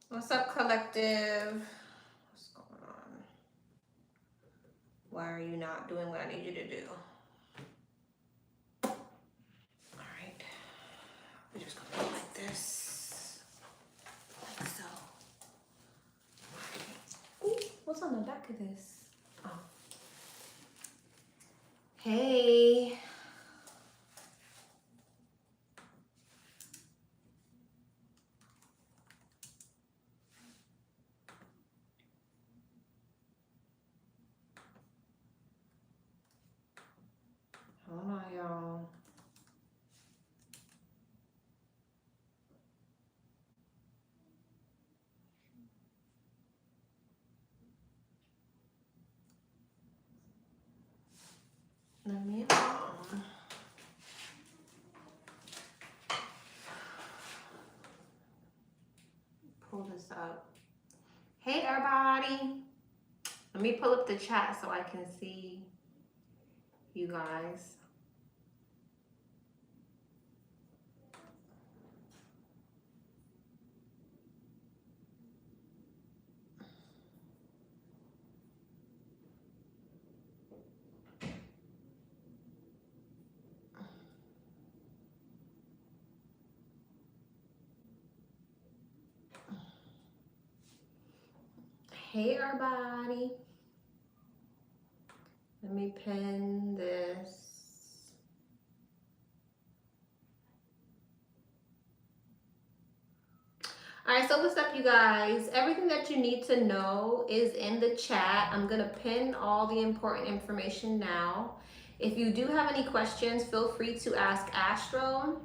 What's up, collective? What's going on? Why are you not doing what I need you to do? All right. We're just gonna go like this. Like so. Ooh, what's on the back of this? Oh. Hey. Hold on, y'all. Let me pull this up. Hey, everybody. Let me pull up the chat so I can see you guys. Hey, everybody. Let me pin this. All right, so what's up, you guys? Everything that you need to know is in the chat. I'm gonna pin all the important information now. If you do have any questions, feel free to ask Astro.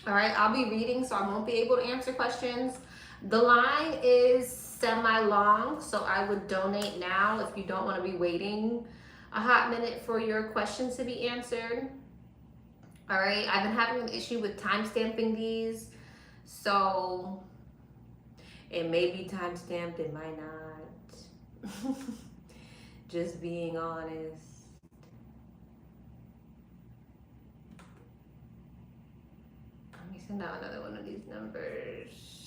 All right, I'll be reading, so I won't be able to answer questions. The line is semi-long, so I would donate now if you don't want to be waiting a hot minute for your questions to be answered. All right, I've been having an issue with time stamping these, so it may be time stamped, it might not. Just being honest. Let me send out another one of these numbers.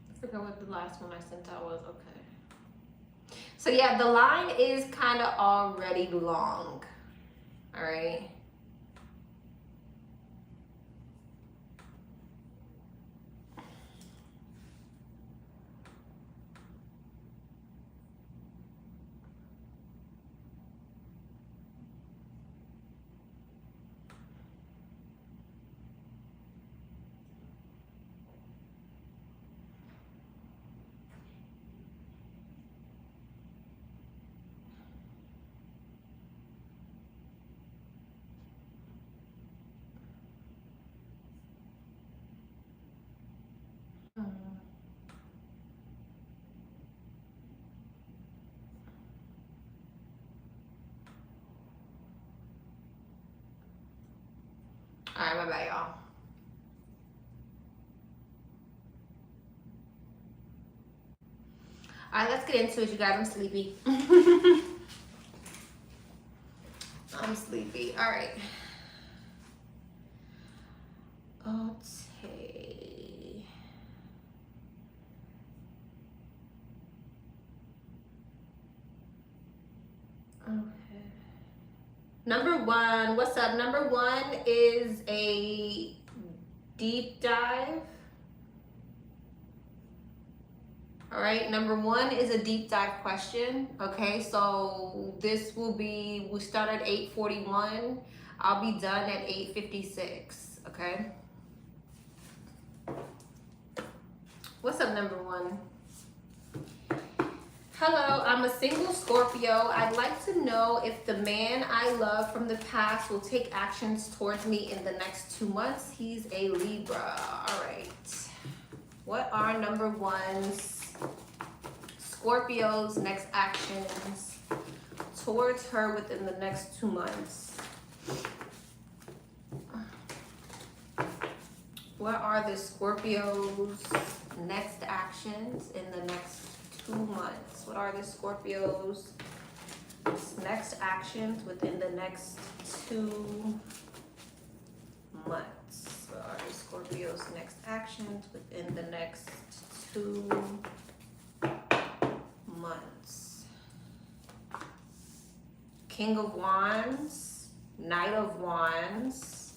I forgot what the last one I sent out was. Okay. So yeah, the line is kind of already long. All right. All right, my bad, y'all. All right, let's get into it, you guys. I'm sleepy. I'm sleepy. All right. Okay. Okay. Number one, what's up? Number one is a deep dive. All right, number one is a deep dive question. Okay, so this will be, we start at 8:41. I'll be done at 8:56. Okay. What's up, number one? Hello, I'm a single Scorpio. I'd like to know if the man I love from the past will take actions towards me in the next 2 months. He's a Libra. All right. What are number one's Scorpio's next actions towards her within the next 2 months? What are the Scorpio's next actions in the next 2 months? What are the Scorpio's Next actions within the next 2 months. What are the Scorpio's next actions within the next 2 months? King of Wands, Knight of Wands,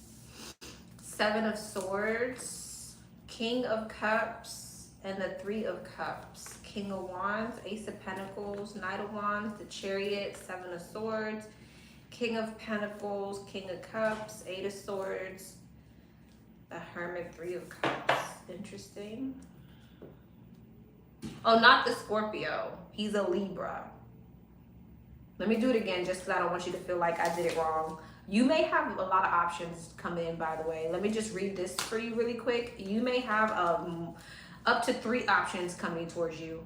Seven of Swords, King of Cups, and the Three of Cups. King of Wands, Ace of Pentacles, Knight of Wands, the Chariot, Seven of Swords, King of Pentacles, King of Cups, Eight of Swords, the Hermit, Three of Cups. Interesting. Oh, not the Scorpio. He's a Libra. Let me do it again just because I don't want you to feel like I did it wrong. You may have a lot of options come in, by the way. Let me just read this for you really quick. You may have up to 3 options coming towards you,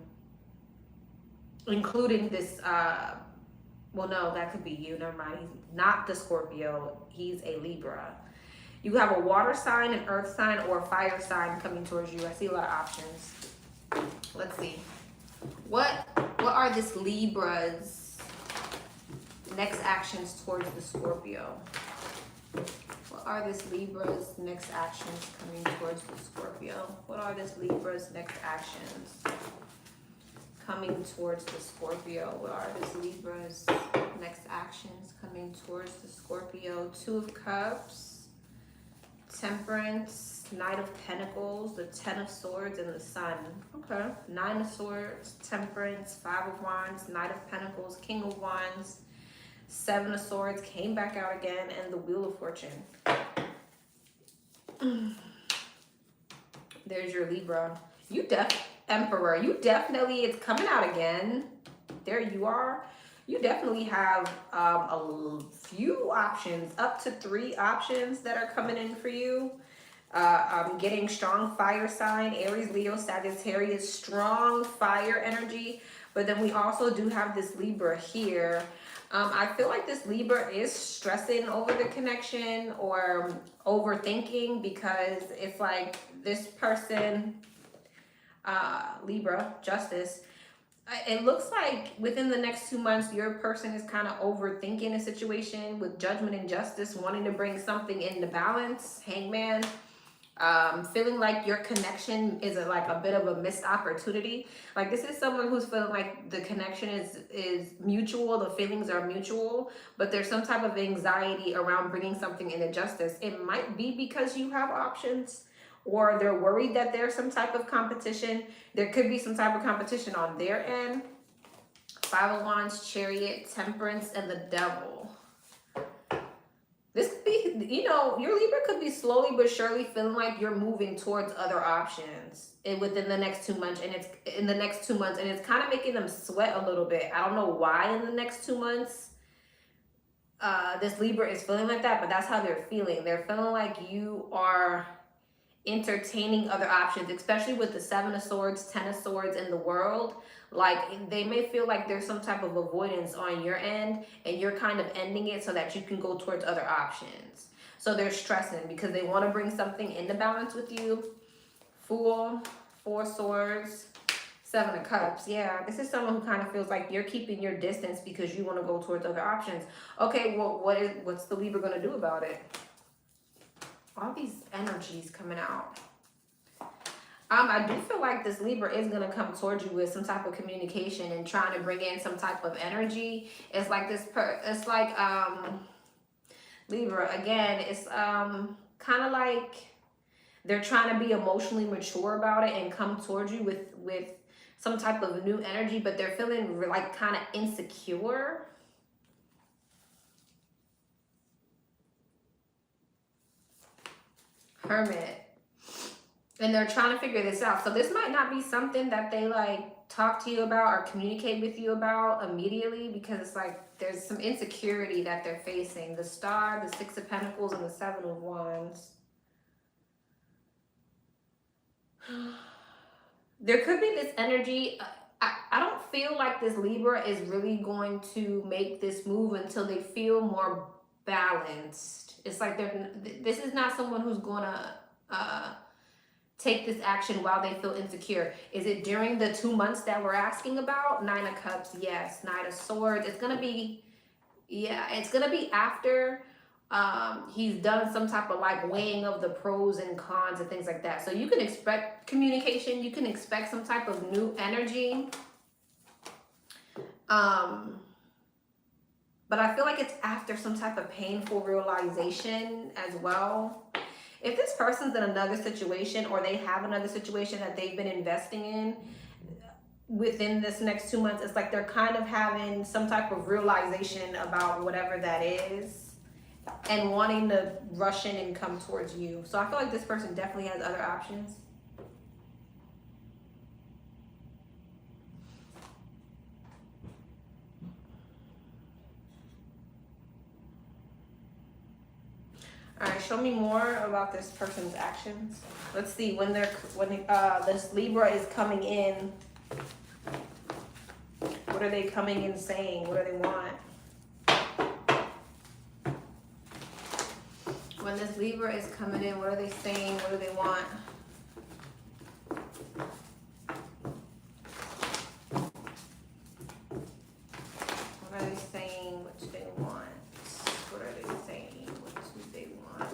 including this, well, no, that could be you. Never mind. He's not the Scorpio. He's a Libra. You have a water sign, an earth sign, or a fire sign coming towards you. I see a lot of options. Let's see. What are this Libra's next actions towards the Scorpio? What are this Libra's next actions coming towards the Scorpio? What are this Libra's next actions coming towards the Scorpio? What are this Libra's next actions coming towards the Scorpio? Two of Cups, Temperance, Knight of Pentacles, the Ten of Swords, and the Sun. Okay. Nine of Swords, Temperance, Five of Wands, Knight of Pentacles, King of Wands, Seven of Swords, came back out again, and the Wheel of Fortune. There's your Libra. Emperor, you definitely, it's coming out again. There you are. You definitely have a few options, up to 3 options that are coming in for you. I'm getting strong fire sign, Aries, Leo, Sagittarius, strong fire energy. But then we also do have this Libra here. I feel like this Libra is stressing over the connection or overthinking, because it's like this person, Libra, Justice, it looks like within the next 2 months, your person is kind of overthinking a situation with Judgment and Justice, wanting to bring something into balance, Hangman. Feeling like your connection is like a bit of a missed opportunity. Like this is someone who's feeling like the connection is mutual, the feelings are mutual, but there's some type of anxiety around bringing something into justice. It might be because you have options, or they're worried that there's some type of competition. There could be some type of competition on their end. Five of Wands, Chariot, Temperance, and the Devil. This could be, you know, your Libra could be slowly but surely feeling like you're moving towards other options within the next 2 months, and it's in the next 2 months, and it's kind of making them sweat a little bit. I don't know why in the next 2 months this Libra is feeling like that, but that's how they're feeling. They're feeling like you are entertaining other options, especially with the Seven of Swords, Ten of Swords in the World. Like they may feel like there's some type of avoidance on your end, and you're kind of ending it so that you can go towards other options. So they're stressing because they want to bring something into balance with you. Fool, Four Swords, Seven of Cups. Yeah, this is someone who kind of feels like you're keeping your distance because you want to go towards other options. Okay, well, what's the Libra going to do about it? All these energies coming out. I do feel like this Libra is going to come towards you with some type of communication and trying to bring in some type of energy. It's like it's like, Libra, again, it's kind of like they're trying to be emotionally mature about it and come towards you with some type of new energy, but they're feeling like kind of insecure. Hermit. And they're trying to figure this out. So this might not be something that they like talk to you about or communicate with you about immediately, because it's like there's some insecurity that they're facing. The Star, the Six of Pentacles, and the Seven of Wands. There could be this energy. I don't feel like this Libra is really going to make this move until they feel more balanced. It's like this is not someone who's going to take this action while they feel insecure. Is it during the 2 months that we're asking about? 9 of Cups, yes. 9 of Swords. It's gonna be, yeah, it's gonna be after he's done some type of like weighing of the pros and cons and things like that. So you can expect communication. You can expect some type of new energy. But I feel like it's after some type of painful realization as well. If this person's in another situation, or they have another situation that they've been investing in within this next 2 months, it's like they're kind of having some type of realization about whatever that is and wanting to rush in and come towards you. So I feel like this person definitely has other options. All right, show me more about this person's actions. Let's see, when this Libra is coming in, what are they coming in saying? What do they want? When this Libra is coming in, what are they saying? What do they want? What are they saying? What do they want? What are they saying? What do they want?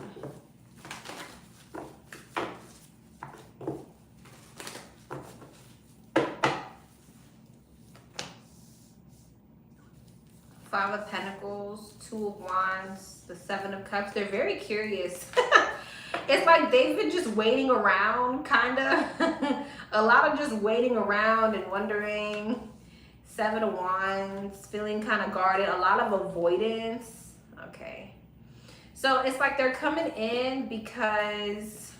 Five of Pentacles, Two of Wands, the Seven of Cups. They're very curious. It's like they've been just waiting around, kind of. A lot of just waiting around and wondering. Seven of Wands, feeling kind of guarded. A lot of avoidance. Okay. So it's like they're coming in because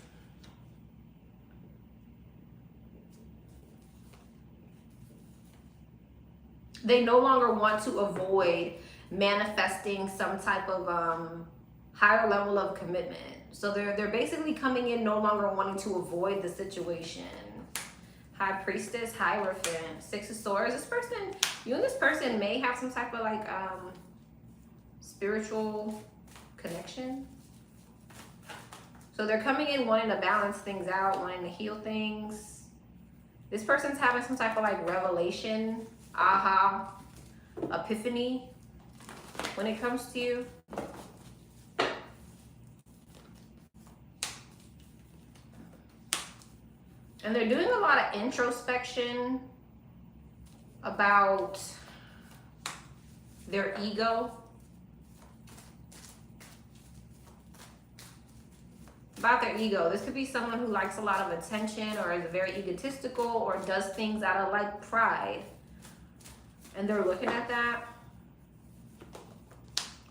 they no longer want to avoid manifesting some type of higher level of commitment. So they're basically coming in no longer wanting to avoid the situation. High Priestess, Hierophant, Six of Swords. This person, you and this person may have some type of like spiritual connection. So they're coming in wanting to balance things out, wanting to heal things. This person's having some type of like revelation, aha, epiphany when it comes to you. And they're doing a lot of introspection about their ego. About their ego. This could be someone who likes a lot of attention or is very egotistical or does things out of like pride. And they're looking at that.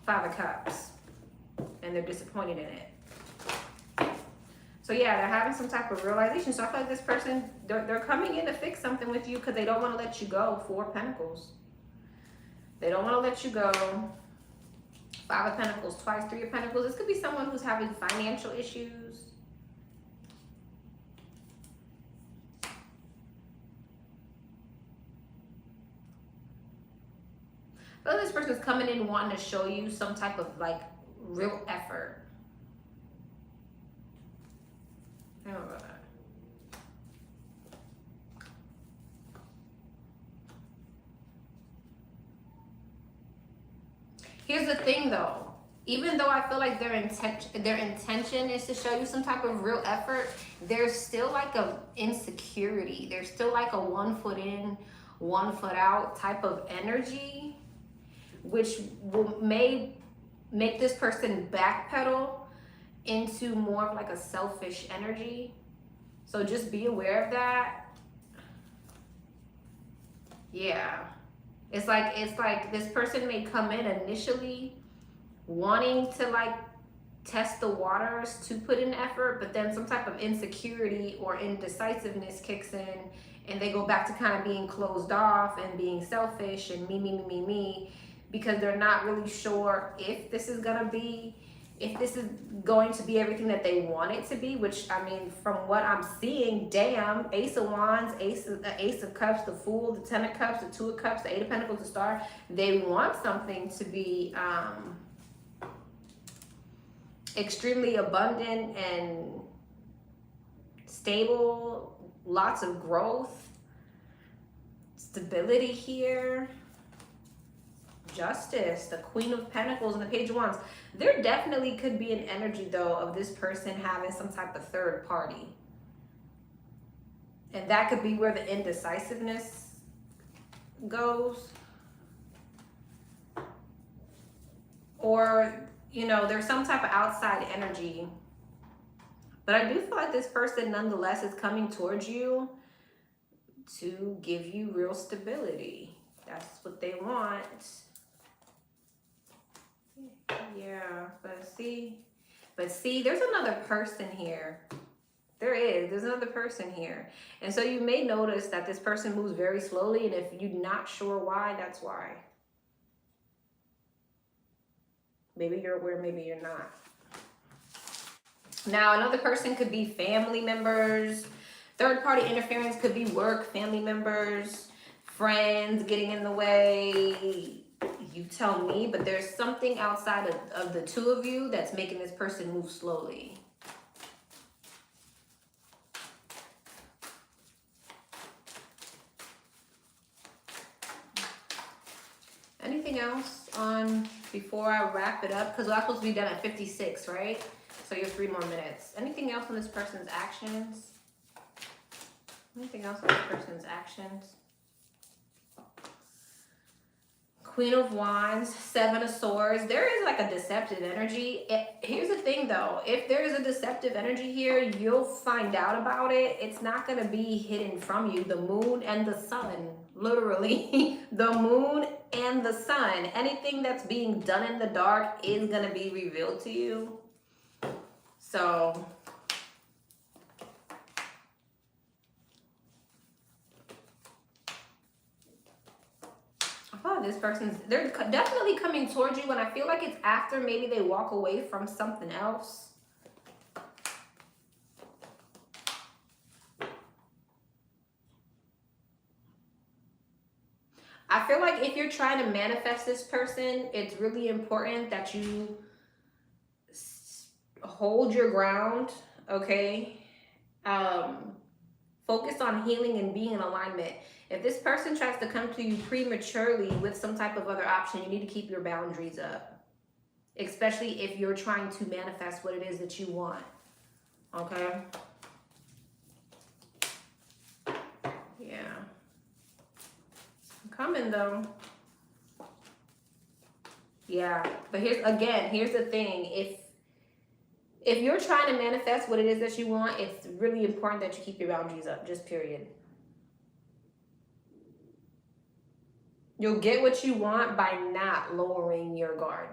Five of Cups. And they're disappointed in it. So yeah, they're having some type of realization. So I feel like this person, they're coming in to fix something with you because they don't want to let you go. Four of Pentacles. They don't want to let you go. Five of Pentacles, twice, Three of Pentacles. This could be someone who's having financial issues. I feel like this person's coming in wanting to show you some type of like real effort. I don't know about that. Here's the thing though, even though I feel like their intention is to show you some type of real effort, there's still like a insecurity. There's still like a 1 foot in, 1 foot out type of energy, which may make this person backpedal into more of like a selfish energy. So just be aware of that. Yeah. It's like this person may come in initially wanting to like test the waters to put in effort, but then some type of insecurity or indecisiveness kicks in and they go back to kind of being closed off and being selfish and me, because they're not really sure if this is going to be everything that they want it to be, which I mean, from what I'm seeing, damn, Ace of Wands, Ace of Cups, the Fool, the Ten of Cups, the Two of Cups, the Eight of Pentacles, the Star. They want something to be extremely abundant and Stable, lots of growth, stability here. Justice, the Queen of Pentacles, and the Page of Wands. There definitely could be an energy, though, of this person having some type of third party. And that could be where the indecisiveness goes. Or, you know, there's some type of outside energy. But I do feel like this person, nonetheless, is coming towards you to give you real stability. That's what they want. Yeah, but see, there's another person here. There's another person here. And so you may notice that this person moves very slowly, and if you're not sure why, that's why. Maybe you're aware, maybe you're not. Now, another person could be family members. Third party interference could be work, family members, friends getting in the way. You tell me, but there's something outside of the two of you that's making this person move slowly. Anything else on before I wrap it up? Because we're supposed to be done at 56, right? So you have 3 more minutes. Anything else on this person's actions? Anything else on this person's actions? Queen of Wands, 7 of Swords. There is like a deceptive energy. Here's the thing though. If there is a deceptive energy here, you'll find out about it. It's not going to be hidden from you. The moon and the sun, literally. The moon and the sun. Anything that's being done in the dark is going to be revealed to you. So oh, this they're definitely coming towards you, and I feel like it's after maybe they walk away from something else. I feel like if you're trying to manifest this person, it's really important that you hold your ground, okay? Focus on healing and being in alignment. If this person tries to come to you prematurely with some type of other option, you need to keep your boundaries up. Especially if you're trying to manifest what it is that you want. Okay? Yeah. I'm coming though. Yeah. But here's the thing. If you're trying to manifest what it is that you want, it's really important that you keep your boundaries up, just period. You'll get what you want by not lowering your guard.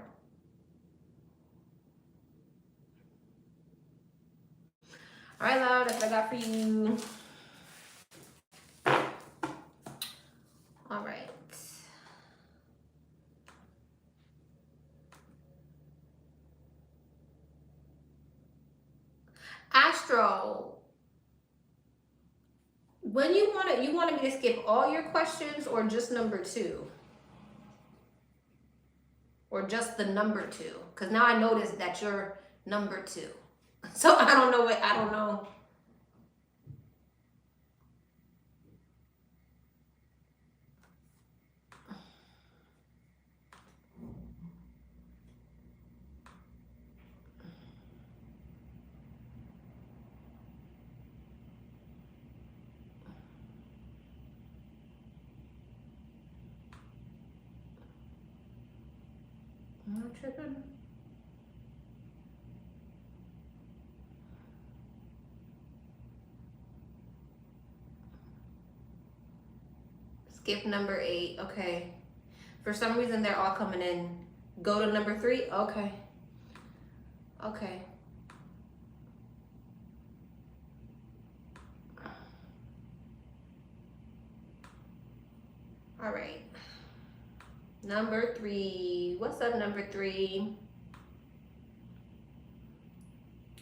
All right, love, that's what I got for you. All right. Astro, when you wanted me to skip all your questions or just number 2? Or just the number 2? Because now I noticed that you're number 2. So I don't know. I'm not tripping. Skip number 8. Okay. For some reason, they're all coming in. Go to number 3. Okay. Okay. All right. Number 3. What's up, number 3?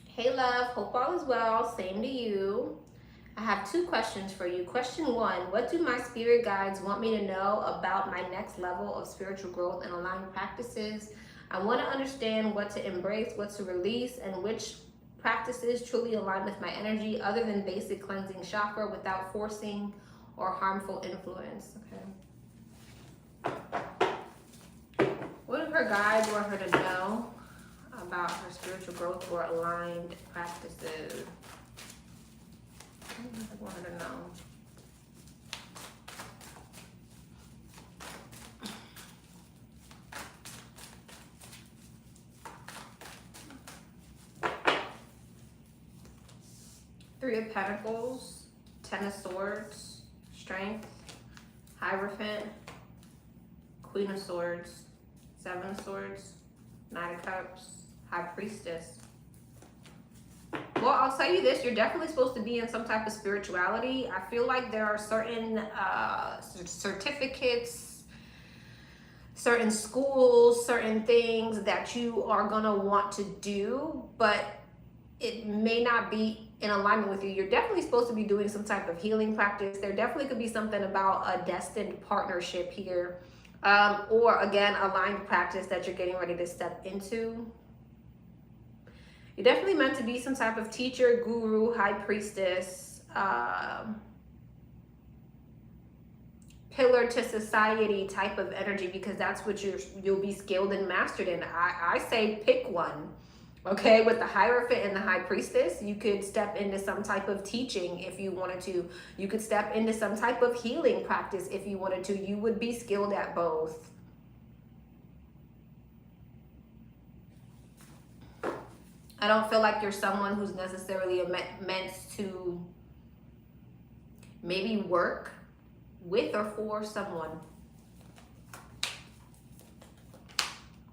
Hey, love. Hope all is well. Same to you. I have 2 questions for you. Question 1, what do my spirit guides want me to know about my next level of spiritual growth and aligned practices? I want to understand what to embrace, what to release, and which practices truly align with my energy other than basic cleansing chakra without forcing or harmful influence. Okay. What do her guides want her to know about her spiritual growth or aligned practices? What do they want her to know? Three of Pentacles, Ten of Swords, Strength, Hierophant, Queen of Swords, Seven of Swords, Nine of Cups, High Priestess. Well, I'll tell you this, you're definitely supposed to be in some type of spirituality. I feel like there are certain certificates, certain schools, certain things that you are gonna want to do, but it may not be in alignment with you. You're definitely supposed to be doing some type of healing practice. There definitely could be something about a destined partnership here, or again, aligned practice that you're getting ready to step into. You're definitely meant to be some type of teacher, guru, high priestess, pillar to society type of energy, because that's what you'll be skilled and mastered in. I say pick one. Okay, with the Hierophant and the High Priestess, you could step into some type of teaching if you wanted to. You could step into some type of healing practice if you wanted to. You would be skilled at both. I don't feel like you're someone who's necessarily meant to maybe work with or for someone.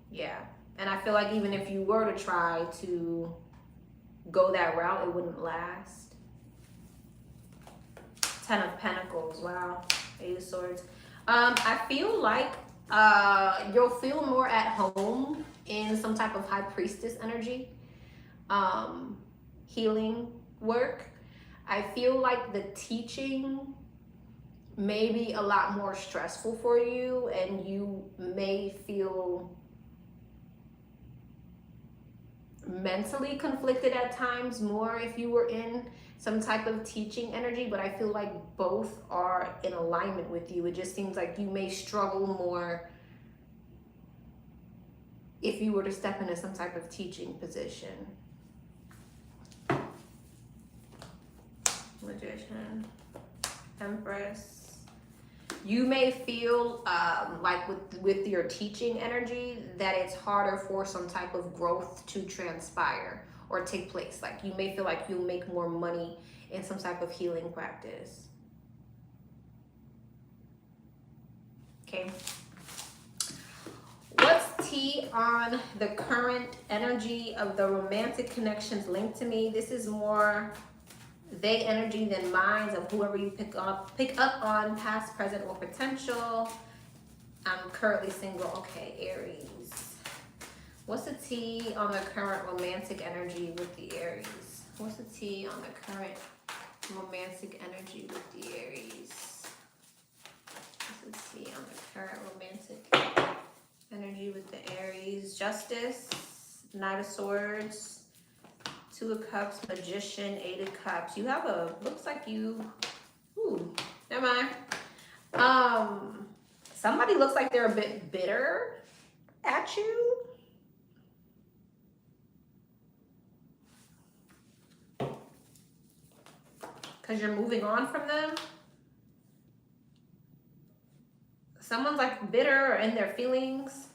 Yeah. And I feel like even if you were to try to go that route, it wouldn't last. Ten of Pentacles, wow. Eight of Swords. I feel like you'll feel more at home in some type of High Priestess energy. Healing work. I feel like the teaching may be a lot more stressful for you, and you may feel mentally conflicted at times more if you were in some type of teaching energy, but I feel like both are in alignment with you. It just seems like you may struggle more if you were to step into some type of teaching position. Magician, Empress. You may feel like with your teaching energy that it's harder for some type of growth to transpire or take place. Like you may feel like you'll make more money in some type of healing practice. Okay. What's tea on the current energy of the romantic connections linked to me? This is more they energy than minds of whoever you pick up on, past, present, or potential. I'm currently single. Okay, Aries. What's the tea on the current romantic energy with the Aries? What's the tea on the current romantic energy with the Aries? What's the tea on the current romantic energy with the Aries? Justice, Knight of Swords, Two of Cups, Magician, Eight of Cups. You have a, looks like you, ooh, never mind. Somebody looks like they're a bit bitter at you. Because you're moving on from them. Someone's like bitter or in their feelings.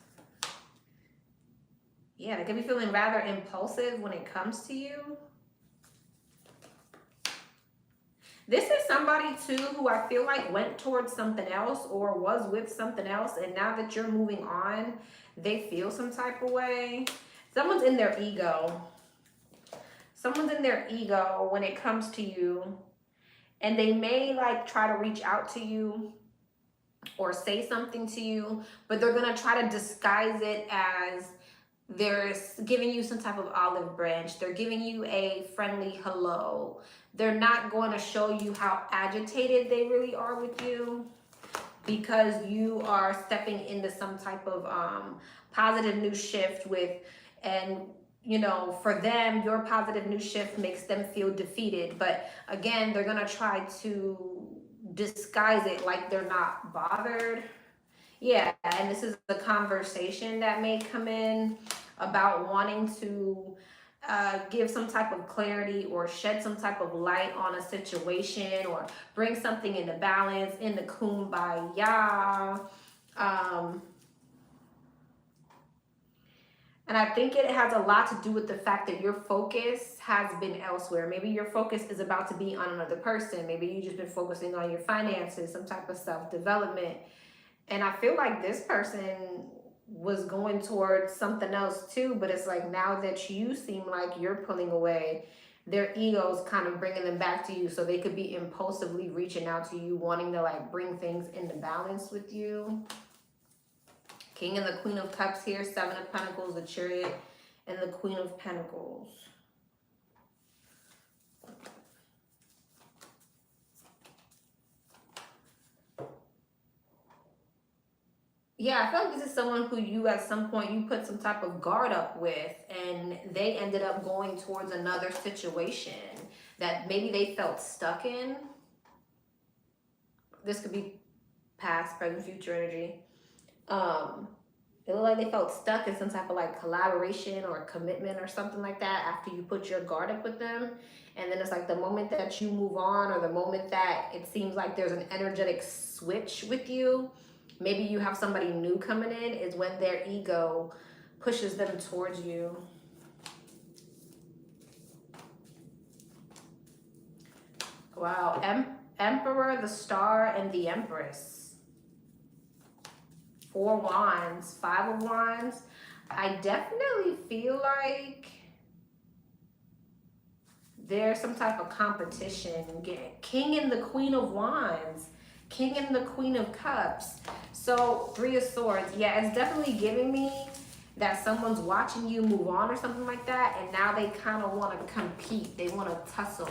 Yeah, they could be feeling rather impulsive when it comes to you. This is somebody too who I feel like went towards something else or was with something else, and now that you're moving on, they feel some type of way. Someone's in their ego. Someone's in their ego when it comes to you, and they may like try to reach out to you or say something to you, but they're gonna try to disguise it as they're giving you some type of olive branch. They're giving you a friendly hello. They're not going to show you how agitated they really are with you, because you are stepping into some type of positive new shift with, and you know, for them, your positive new shift makes them feel defeated. But again, they're going to try to disguise it like they're not bothered. Yeah, and this is a conversation that may come in about wanting to give some type of clarity or shed some type of light on a situation or bring something into balance, in the kumbaya. Um, and I think it has a lot to do with the fact that your focus has been elsewhere. Maybe your focus is about to be on another person. Maybe you've just been focusing on your finances, some type of self-development. And I feel like this person was going towards something else too, but it's like now that you seem like you're pulling away, their ego's kind of bringing them back to you, so they could be impulsively reaching out to you, wanting to like bring things into balance with you. King and the Queen of Cups here, Seven of Pentacles, the Chariot, and the Queen of Pentacles. Yeah, I feel like this is someone who you at some point you put some type of guard up with, and they ended up going towards another situation that maybe they felt stuck in. This could be past, present, future energy. It looked like they felt stuck in some type of like collaboration or commitment or something like that after you put your guard up with them. And then it's like the moment that you move on, or the moment that it seems like there's an energetic switch with you, maybe you have somebody new coming in, is when their ego pushes them towards you. Wow. Emperor, the Star, and the Empress. 4 Wands, 5 of Wands. I definitely feel like there's some type of competition. King and the Queen of Wands. King and the Queen of Cups. So 3 of Swords. Yeah, it's definitely giving me that someone's watching you move on or something like that, and now they kind of want to compete. They want to tussle.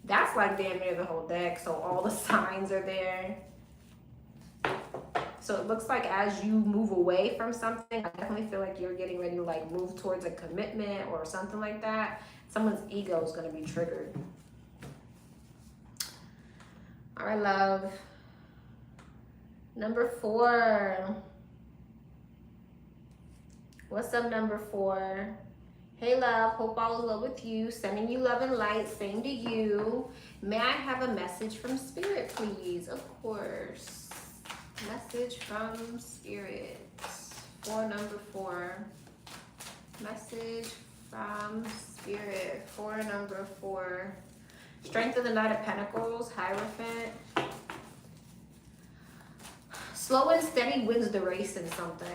That's like damn near the whole deck. So all the signs are there. So it looks like as you move away from something, I definitely feel like you're getting ready to like move towards a commitment or something like that. Someone's ego is going to be triggered. All right, love. Number 4. What's up, number 4? Hey, love. Hope all is well with you. Sending you love and light. Same to you. May I have a message from Spirit, please? Of course. Message from Spirit. For number 4. Message from Spirit. For number 4. Strength of the Knight of Pentacles. Hierophant. Slow and steady wins the race in something.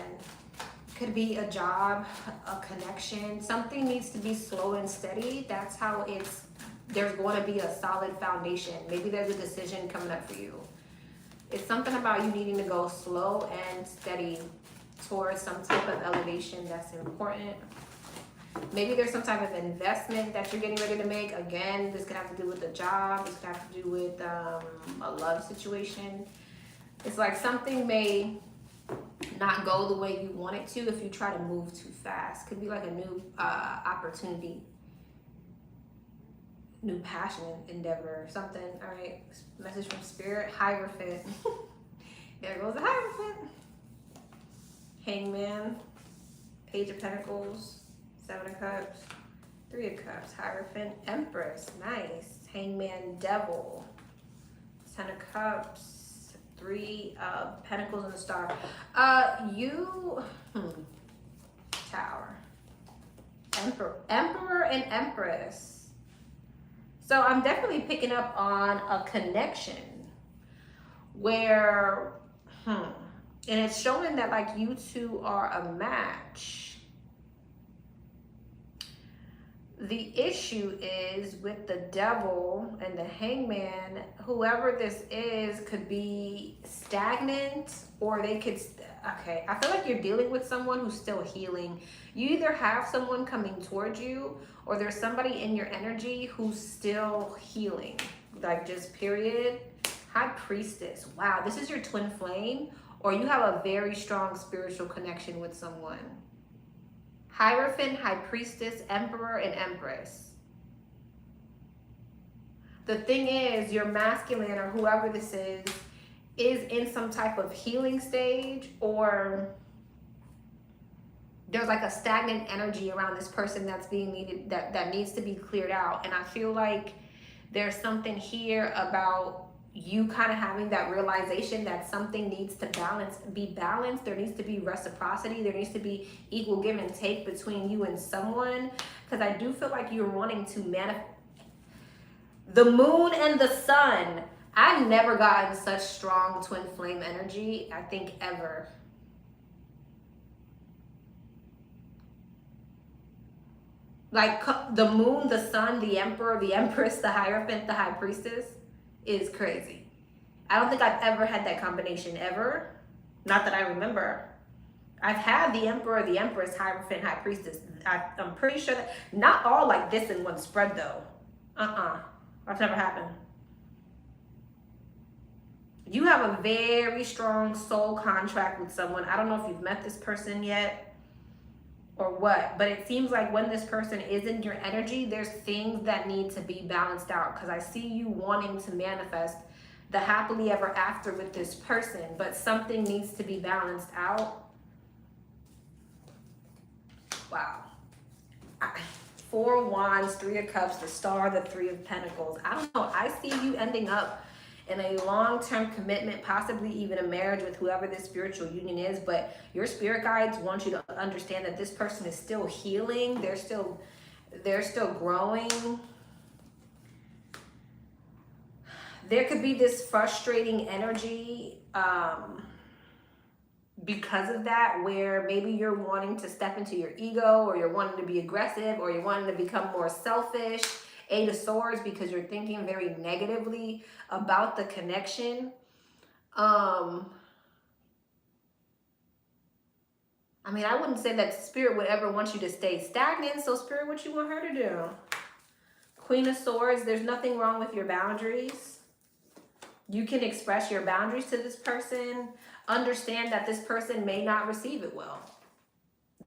Could be a job, a connection. Something needs to be slow and steady. That's how there's going to be a solid foundation. Maybe there's a decision coming up for you. It's something about you needing to go slow and steady towards some type of elevation that's important. Maybe there's some type of investment that you're getting ready to make. Again, this could have to do with a job. This could have to do with a love situation. It's like something may not go the way you want it to if you try to move too fast. Could be like a new opportunity, new passion endeavor, something. All right, message from Spirit. Hierophant. There goes the Hierophant. Hangman. Page of Pentacles. 7 of Cups. 3 of Cups. Hierophant. Empress. Nice. Hangman. Devil. 10 of Cups. 3 of Pentacles and the Star. Tower. Emperor and Empress. So I'm definitely picking up on a connection where, and it's showing that like you two are a match. The issue is with the Devil and the Hangman, whoever this is could be stagnant, or they could, okay, I feel like you're dealing with someone who's still healing. You either have someone coming towards you, or there's somebody in your energy who's still healing, like just period. High Priestess. Wow, this is your twin flame, or you have a very strong spiritual connection with someone. Hierophant, High Priestess, Emperor, and Empress. The thing is, your masculine or whoever this is in some type of healing stage, or there's like a stagnant energy around this person that's being needed, that needs to be cleared out. And I feel like there's something here about you kind of having that realization that something needs to be balanced. There needs to be reciprocity. There needs to be equal give and take between you and someone. Because I do feel like you're wanting to manifest. The moon and the sun. I've never gotten such strong twin flame energy, I think, ever. Like the moon, the sun, the emperor, the empress, the hierophant, the high priestess is crazy. I don't think I've ever had that combination ever. Not that I remember. I've had the emperor, the empress, hierophant, high priestess. I'm pretty sure that not all like this in one spread though. That's never happened. You have a very strong soul contract with someone. I don't know if you've met this person yet or what, but it seems like when this person is in your energy, there's things that need to be balanced out, because I see you wanting to manifest the happily ever after with this person, but something needs to be balanced out. Wow. 4 of Wands, 3 of Cups, the Star, the 3 of Pentacles. I don't know. I see you ending up in a long-term commitment, possibly even a marriage with whoever this spiritual union is, but your spirit guides want you to understand that this person is still healing. They're still growing. There could be this frustrating energy because of that, where maybe you're wanting to step into your ego, or you're wanting to be aggressive, or you're wanting to become more selfish. 8 of Swords, because you're thinking very negatively about the connection. I mean, I wouldn't say that Spirit would ever want you to stay stagnant. So Spirit, what you want her to do? Queen of Swords, there's nothing wrong with your boundaries. You can express your boundaries to this person. Understand that this person may not receive it well.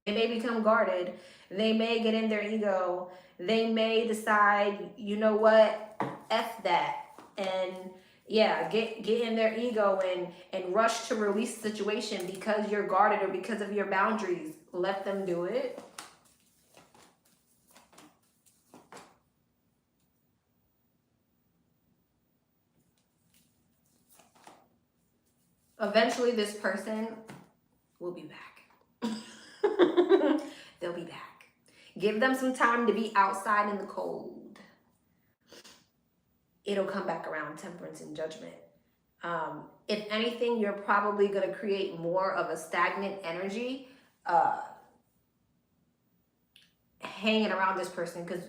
They may become guarded. They may get in their ego. They may decide, you know what, F that. And yeah, get in their ego and rush to release the situation because you're guarded or because of your boundaries. Let them do it. Eventually, this person will be back. They'll be back. Give them some time to be outside in the cold. It'll come back around. Temperance and Judgment. If anything, you're probably going to create more of a stagnant energy hanging around this person, because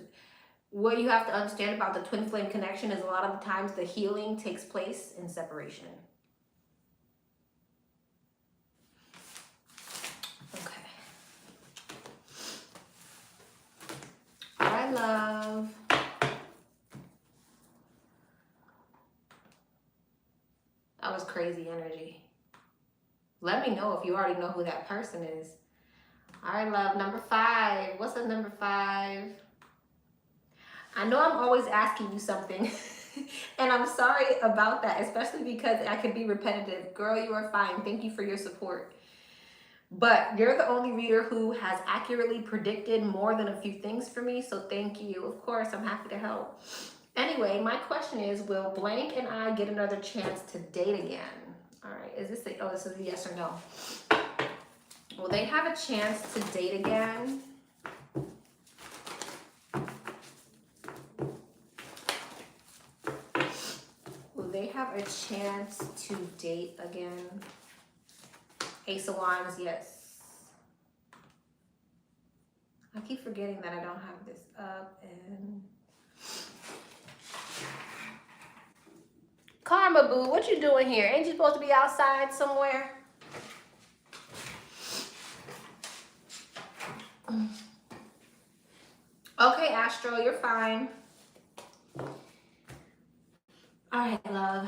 what you have to understand about the twin flame connection is a lot of the times the healing takes place in separation. Okay. All right, love. That was crazy energy. Let me know if you already know who that person is. All right, love. Number 5. What's the number 5? I know I'm always asking you something, and I'm sorry about that, especially because I could be repetitive. Girl, you are fine. Thank you for your support. But you're the only reader who has accurately predicted more than a few things for me, so thank you. Of course, I'm happy to help. Anyway, my question is, will blank and I get another chance to date again? All right, is this this is a yes or no. Will they have a chance to date again? Will they have a chance to date again? Ace of Wands, yes. I keep forgetting that I don't have this up. And Karma, boo, what you doing here? Ain't you supposed to be outside somewhere? Okay, Astro, you're fine. All right, love.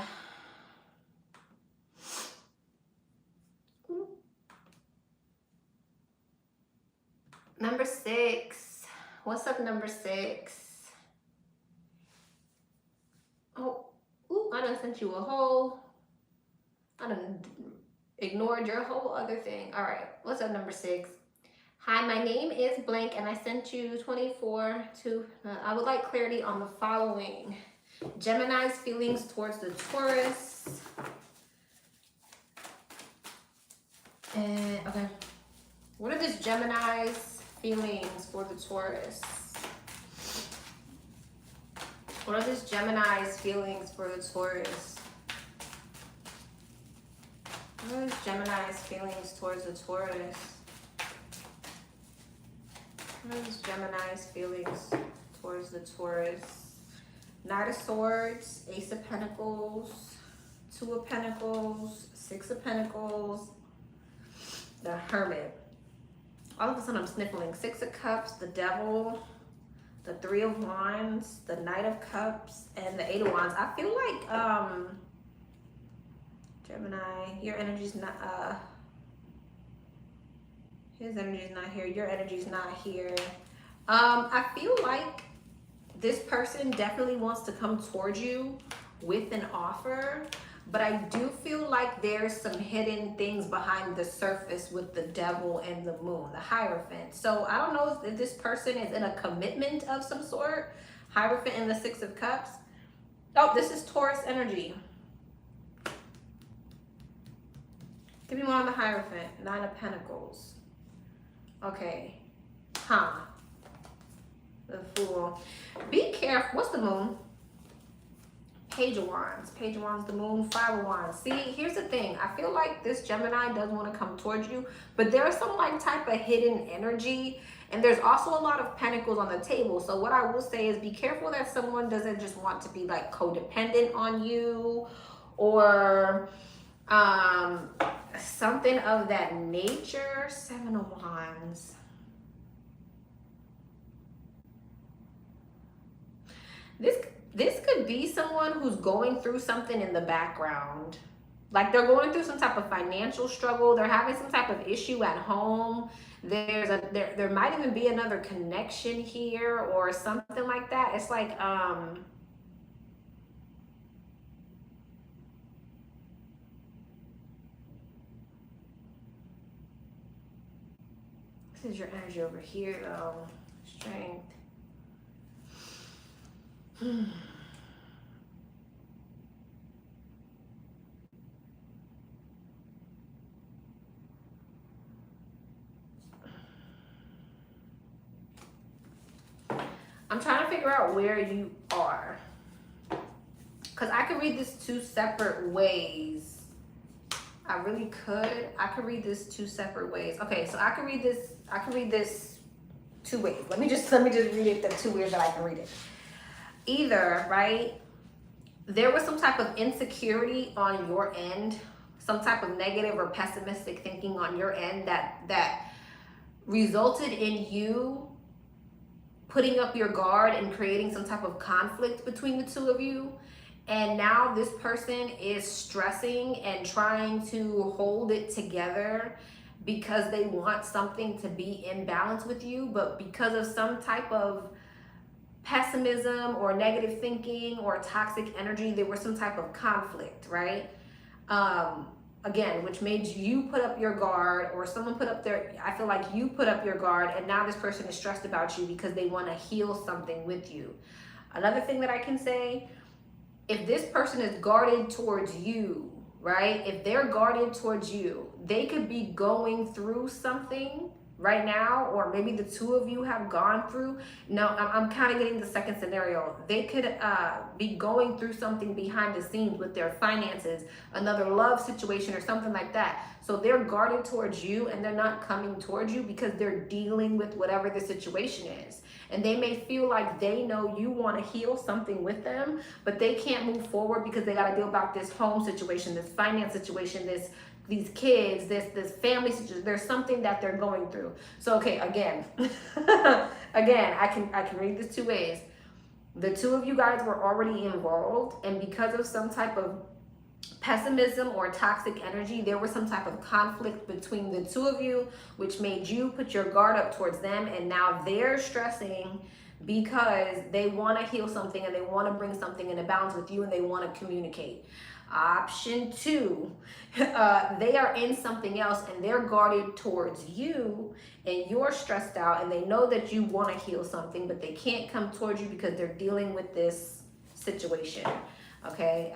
Number 6. What's up, number 6? Oh, ooh, I done sent you a whole, I done ignored your whole other thing. All right, what's up, number 6? Hi, my name is blank and I sent you 24 to, I would like clarity on the following. Gemini's feelings towards the Taurus. And, okay. What are this Gemini's feelings for the Taurus? What are this Gemini's feelings for the Taurus? What are this Gemini's feelings towards the Taurus? What are this Gemini's feelings towards the Taurus? Knight of Swords, Ace of Pentacles, Two of Pentacles, Six of Pentacles, the Hermit. All of a sudden I'm sniffling. Six of Cups, the Devil, the Three of Wands, the Knight of Cups, and the Eight of Wands. I feel like Gemini, your energy's not his energy's not here, your energy's not here. I feel like this person definitely wants to come towards you with an offer, but I do feel like there's some hidden things behind the surface with the Devil and the Moon, the Hierophant. So I don't know if this person is in a commitment of some sort. Hierophant and the Six of Cups. Oh, this is Taurus energy. Give me one on the Hierophant. Nine of Pentacles. Okay. The Fool. Be careful. What's the Moon? Page of Wands. Page of Wands, the Moon, Five of Wands. See, here's the thing. I feel like this Gemini does want to come towards you, but there's some like type of hidden energy, and there's also a lot of Pentacles on the table. So what I will say is be careful that someone doesn't just want to be like codependent on you, or something of that nature. Seven of Wands. This could be someone who's going through something in the background. Like they're going through some type of financial struggle. They're having some type of issue at home. There might even be another connection here or something like that. It's like this is your energy over here though. Strength. I'm trying to figure out where you are, because I could read this two separate ways. I really could. I could read this two separate ways. Okay, so I could read this two ways. Let me just read it the two ways that I can read it. Either, right, there was some type of insecurity on your end, some type of negative or pessimistic thinking on your end that resulted in you putting up your guard and creating some type of conflict between the two of you. And now this person is stressing and trying to hold it together because they want something to be in balance with you, but because of some type of pessimism or negative thinking or toxic energy, there was some type of conflict, right? Again, which made you put up your guard, or someone put up their, I feel like you put up your guard, and now this person is stressed about you because they want to heal something with you. Another thing that I can say, if this person is guarded towards you, right? If they're guarded towards you, they could be going through something right now, or maybe the two of you have gone through. No, I'm kind of getting the second scenario. They could be going through something behind the scenes with their finances, another love situation or something like that. So they're guarded towards you and they're not coming towards you because they're dealing with whatever the situation is. And they may feel like they know you want to heal something with them, but they can't move forward because they got to deal about this home situation, this finance situation, these kids, this family situation. There's something that they're going through. So okay, again, I can read this two ways. The two of you guys were already involved, and because of some type of pessimism or toxic energy. There was some type of conflict between the two of you, which made you put your guard up towards them, and now they're stressing because they want to heal something and they want to bring something into balance with you, and they want to communicate. Option two, they are in something else and they're guarded towards you, and you're stressed out, and they know that you want to heal something, but they can't come towards you because they're dealing with this situation. Okay.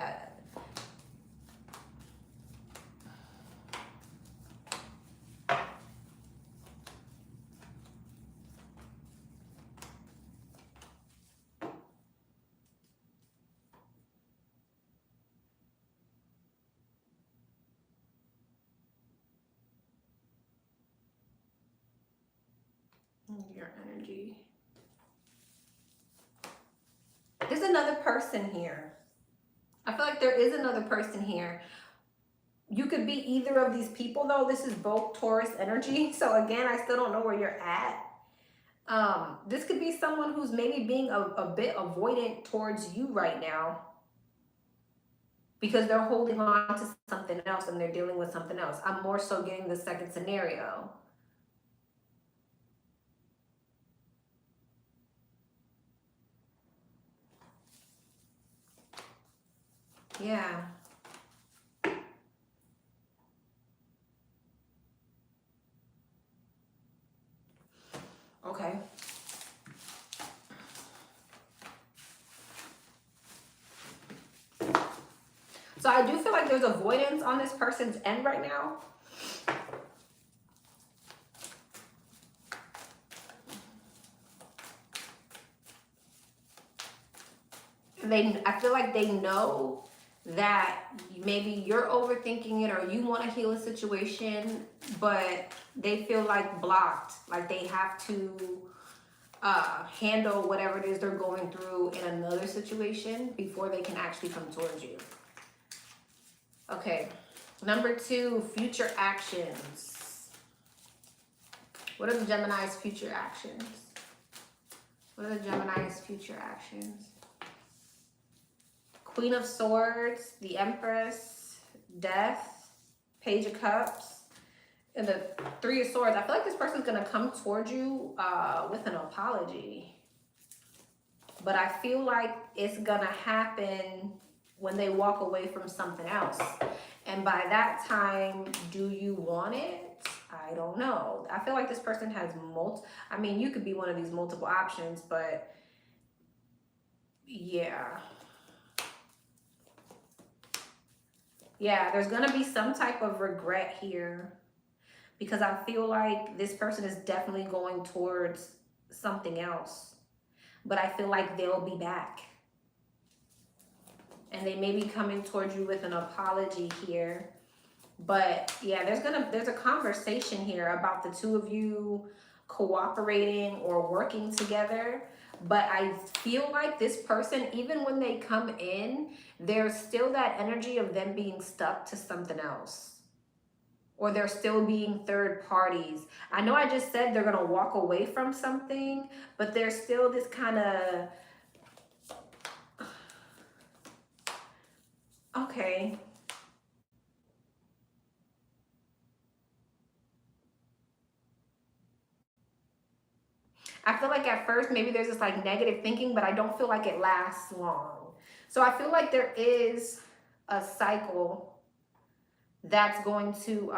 Your energy. There's another person here. I feel like there is another person here. You could be either of these people though. This is both Taurus energy. So again, I still don't know where you're at. This could be someone who's maybe being a bit avoidant towards you right now because they're holding on to something else and they're dealing with something else. I'm more so getting the second scenario. Yeah. Okay. So I do feel like there's avoidance on this person's end right now. I feel like they know that maybe you're overthinking it or you want to heal a situation, but they feel like blocked, like they have to handle whatever it is they're going through in another situation before they can actually come towards you. Okay, number two, future actions. What are the Gemini's future actions? What are the Gemini's future actions? Queen of Swords, the Empress, Death, Page of Cups, and the Three of Swords. I feel like this person's going to come towards you with an apology. But I feel like it's going to happen when they walk away from something else. And by that time, do you want it? I don't know. I feel like this person has I mean, you could be one of these multiple options, but yeah. Yeah, there's going to be some type of regret here because I feel like this person is definitely going towards something else. But I feel like they'll be back. And they may be coming towards you with an apology here. But yeah, there's a conversation here about the two of you cooperating or working together. But I feel like this person, even when they come in, there's still that energy of them being stuck to something else. Or they're still being third parties. I know I just said they're going to walk away from something, but there's still this kind of... Okay. I feel like at first maybe there's this like negative thinking, but I don't feel like it lasts long. So I feel like there is a cycle that's going to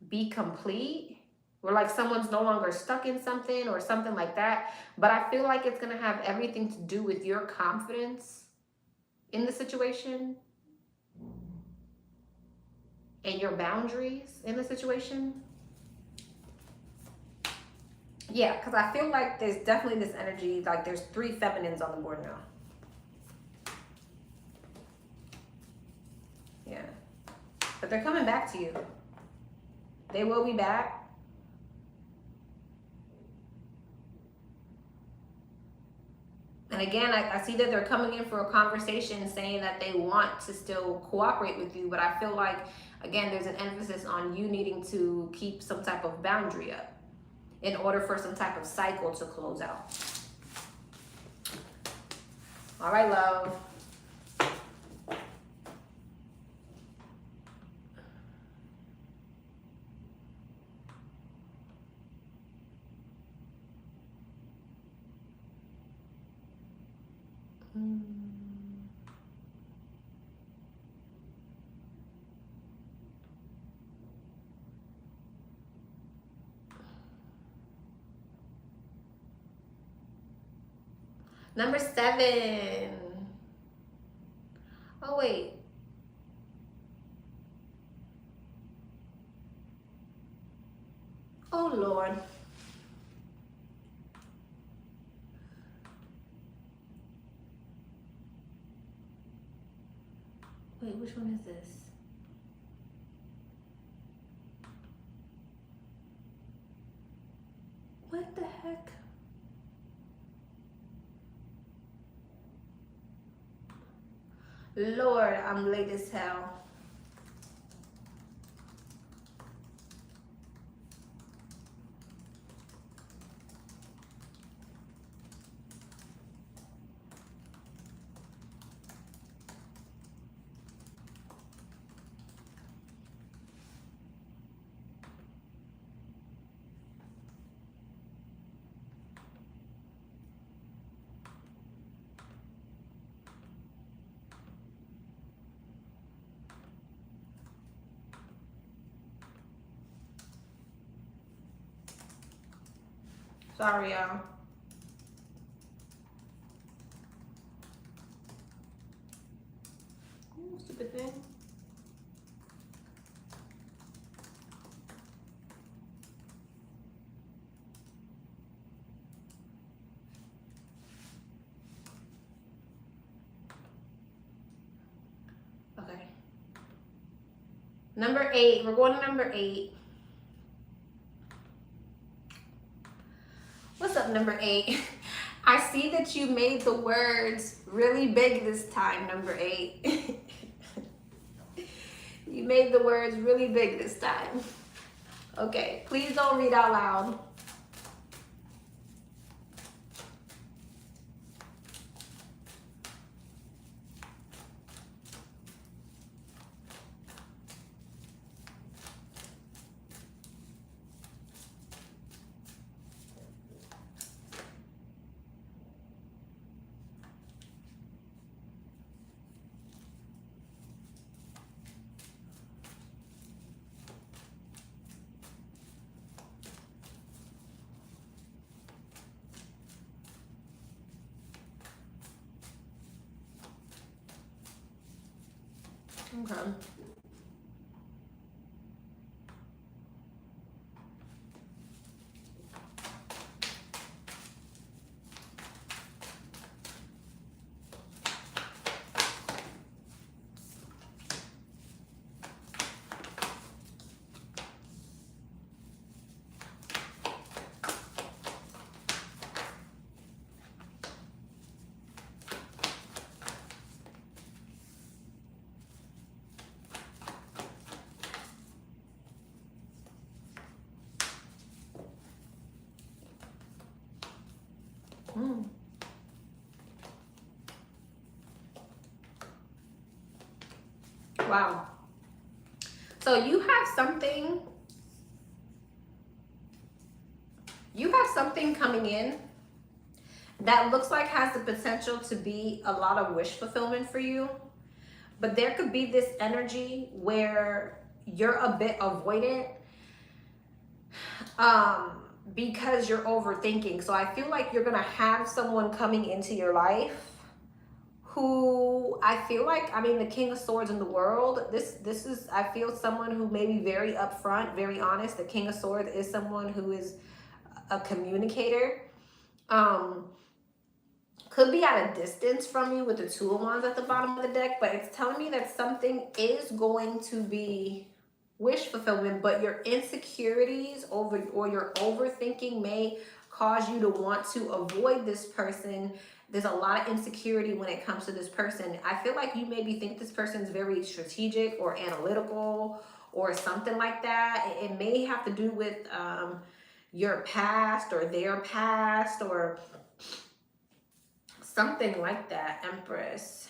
be complete, where like someone's no longer stuck in something or something like that. But I feel like it's going to have everything to do with your confidence in the situation and your boundaries in the situation. Yeah, because I feel like there's definitely this energy, like there's 3 feminines on the board now. Yeah. But they're coming back to you. They will be back. And again, I see that they're coming in for a conversation saying that they want to still cooperate with you. But I feel like, again, there's an emphasis on you needing to keep some type of boundary up in order for some type of cycle to close out. All right, love. Number 7. Oh, wait. Oh, Lord. Wait, which one is this? What the heck? Lord, I'm late as hell. Sorry, y'all. Stupid thing. Okay. Number 8. We're going to number 8. What's up, number 8? I see that you made the words really big this time, number 8. You made the words really big this time. Okay, please don't read out loud. Okay. Mm. Wow. So you have something coming in that looks like has the potential to be a lot of wish fulfillment for you. But there could be this energy where you're a bit avoidant because you're overthinking. So I feel like you're going to have someone coming into your life who I feel like, I mean, the King of Swords in the world, this is, I feel someone who may be very upfront, very honest. The King of Swords is someone who is a communicator. Could be at a distance from you with the Two of Wands at the bottom of the deck, but it's telling me that something is going to be wish fulfillment, but your insecurities or your overthinking may cause you to want to avoid this person. There's a lot of insecurity when it comes to this person. I feel like you maybe think this person's very strategic or analytical or something like that. It may have to do with your past or their past or something like that, Empress.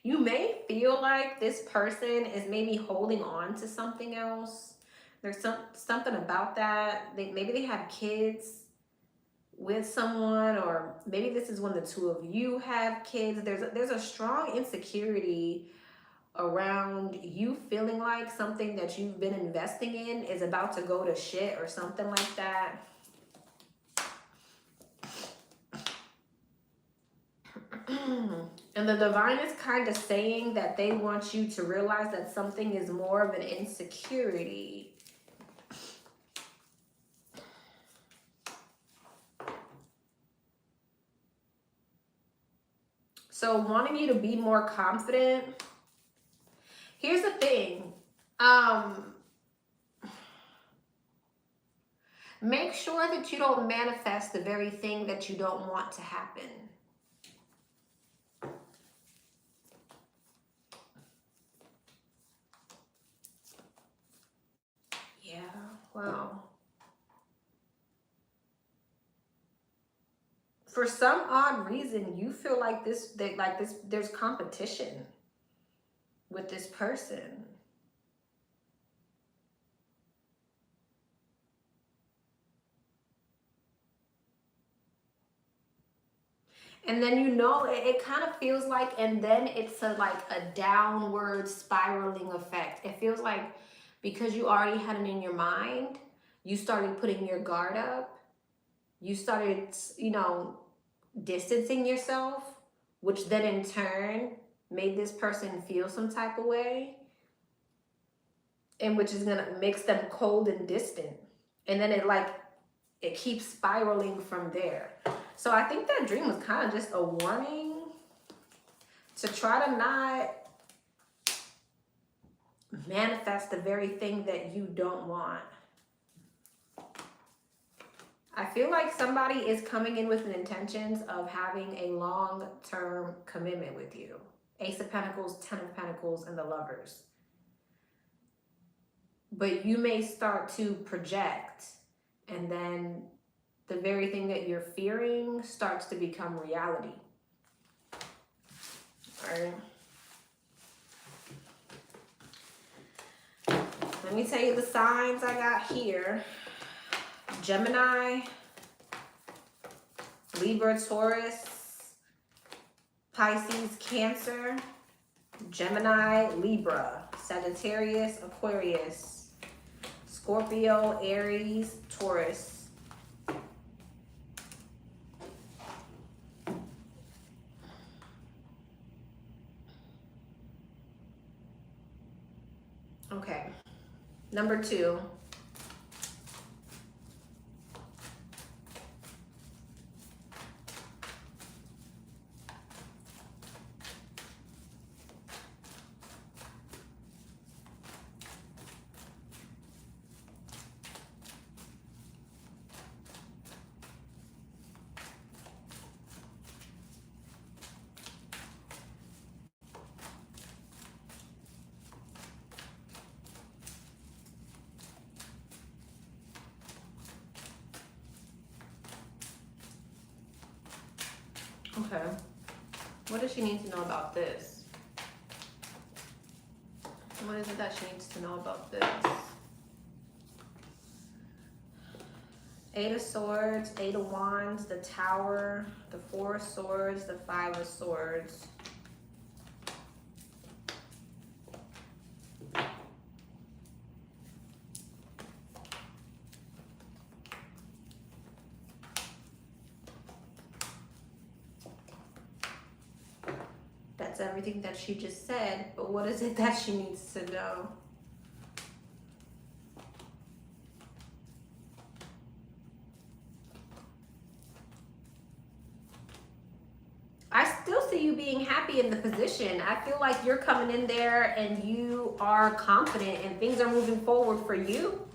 You may feel like this person is maybe holding on to something else. There's something about that. Maybe they have kids with someone, or maybe this is when the two of you have kids. There's a strong insecurity around you feeling like something that you've been investing in is about to go to shit or something like that. And the divine is kind of saying that they want you to realize that something is more of an insecurity. So wanting you to be more confident. Here's the thing. Make sure that you don't manifest the very thing that you don't want to happen. Yeah, well. For some odd reason, you feel like there's competition with this person. And then, you know, it kind of feels like, and then it's like a downward spiraling effect. It feels like because you already had it in your mind, you started putting your guard up. You started, you know, distancing yourself, which then in turn made this person feel some type of way, and which is gonna makes them cold and distant. And then it keeps spiraling from there. So I think that dream was kind of just a warning to try to not manifest the very thing that you don't want. I feel like somebody is coming in with an intentions of having a long-term commitment with you. Ace of Pentacles, Ten of Pentacles, and the Lovers. But you may start to project, and then the very thing that you're fearing starts to become reality. All right. Let me tell you the signs I got here. Gemini, Libra, Taurus, Pisces, Cancer, Gemini, Libra, Sagittarius, Aquarius, Scorpio, Aries, Taurus. Okay, number 2. Okay. What does she need to know about this? What is it that she needs to know about this? Eight of Swords, Eight of Wands, the Tower, the Four of Swords, the Five of Swords. That's everything that she just said, but what is it that she needs to know? I still see you being happy in the position. I feel like you're coming in there and you are confident and things are moving forward for you.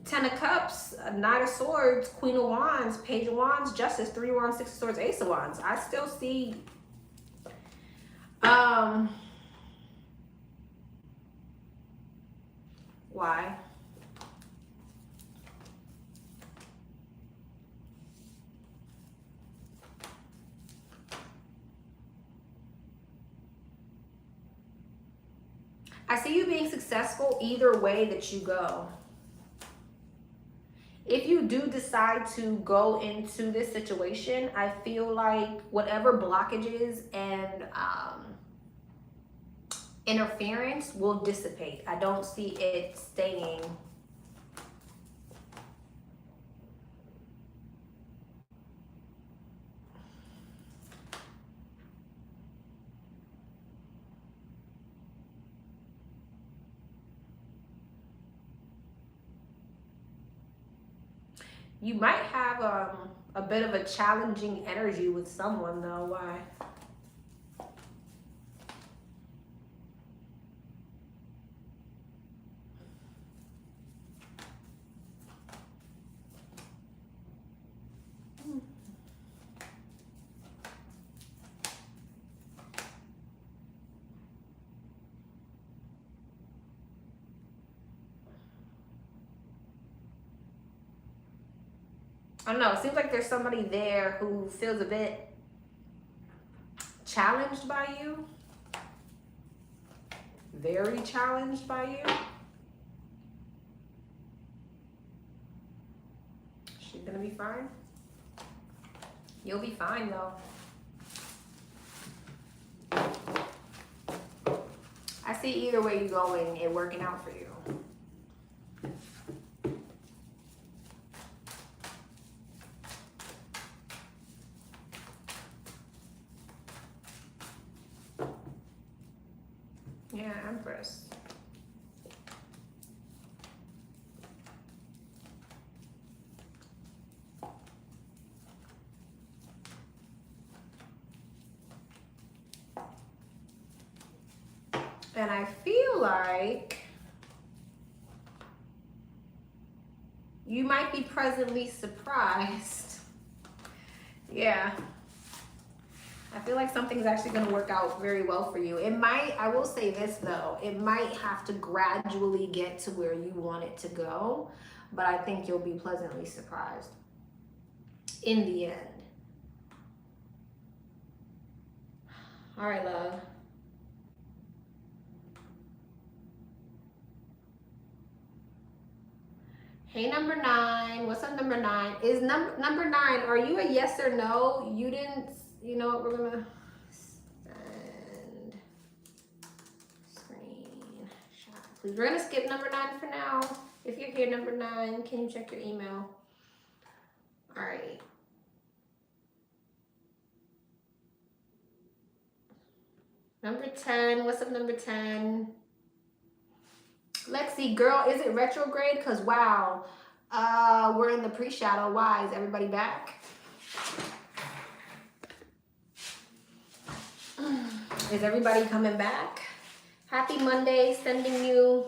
Ten of Cups, Knight of Swords, Queen of Wands, Page of Wands, Justice, Three of Wands, Six of Swords, Ace of Wands. I still see why? I see you being successful either way that you go. If you do decide to go into this situation, I feel like whatever blockages and interference will dissipate. I don't see it staying. You might have a bit of a challenging energy with someone though. Why? I don't know. It seems like there's somebody there who feels a bit challenged by you. Very challenged by you. She's gonna be fine. You'll be fine though. I see either way you're going, it working out for you. Yeah, Empress. And I feel like you might be pleasantly surprised. Yeah. I feel like something's actually going to work out very well for you. It might, I will say this though, it might have to gradually get to where you want it to go, but I think you'll be pleasantly surprised in the end. All right, love. Hey, number 9. What's up, number 9? Is number 9, are you a yes or no? You didn't, you know what, we're gonna send screenshot. Please, we're gonna skip number 9 for now. If you're here, number 9, can you check your email? All right. Number 10, what's up, number 10? Lexi, girl, is it retrograde? Because wow, we're in the pre-shadow. Why? Is everybody back? Is everybody coming back? Happy Monday, sending you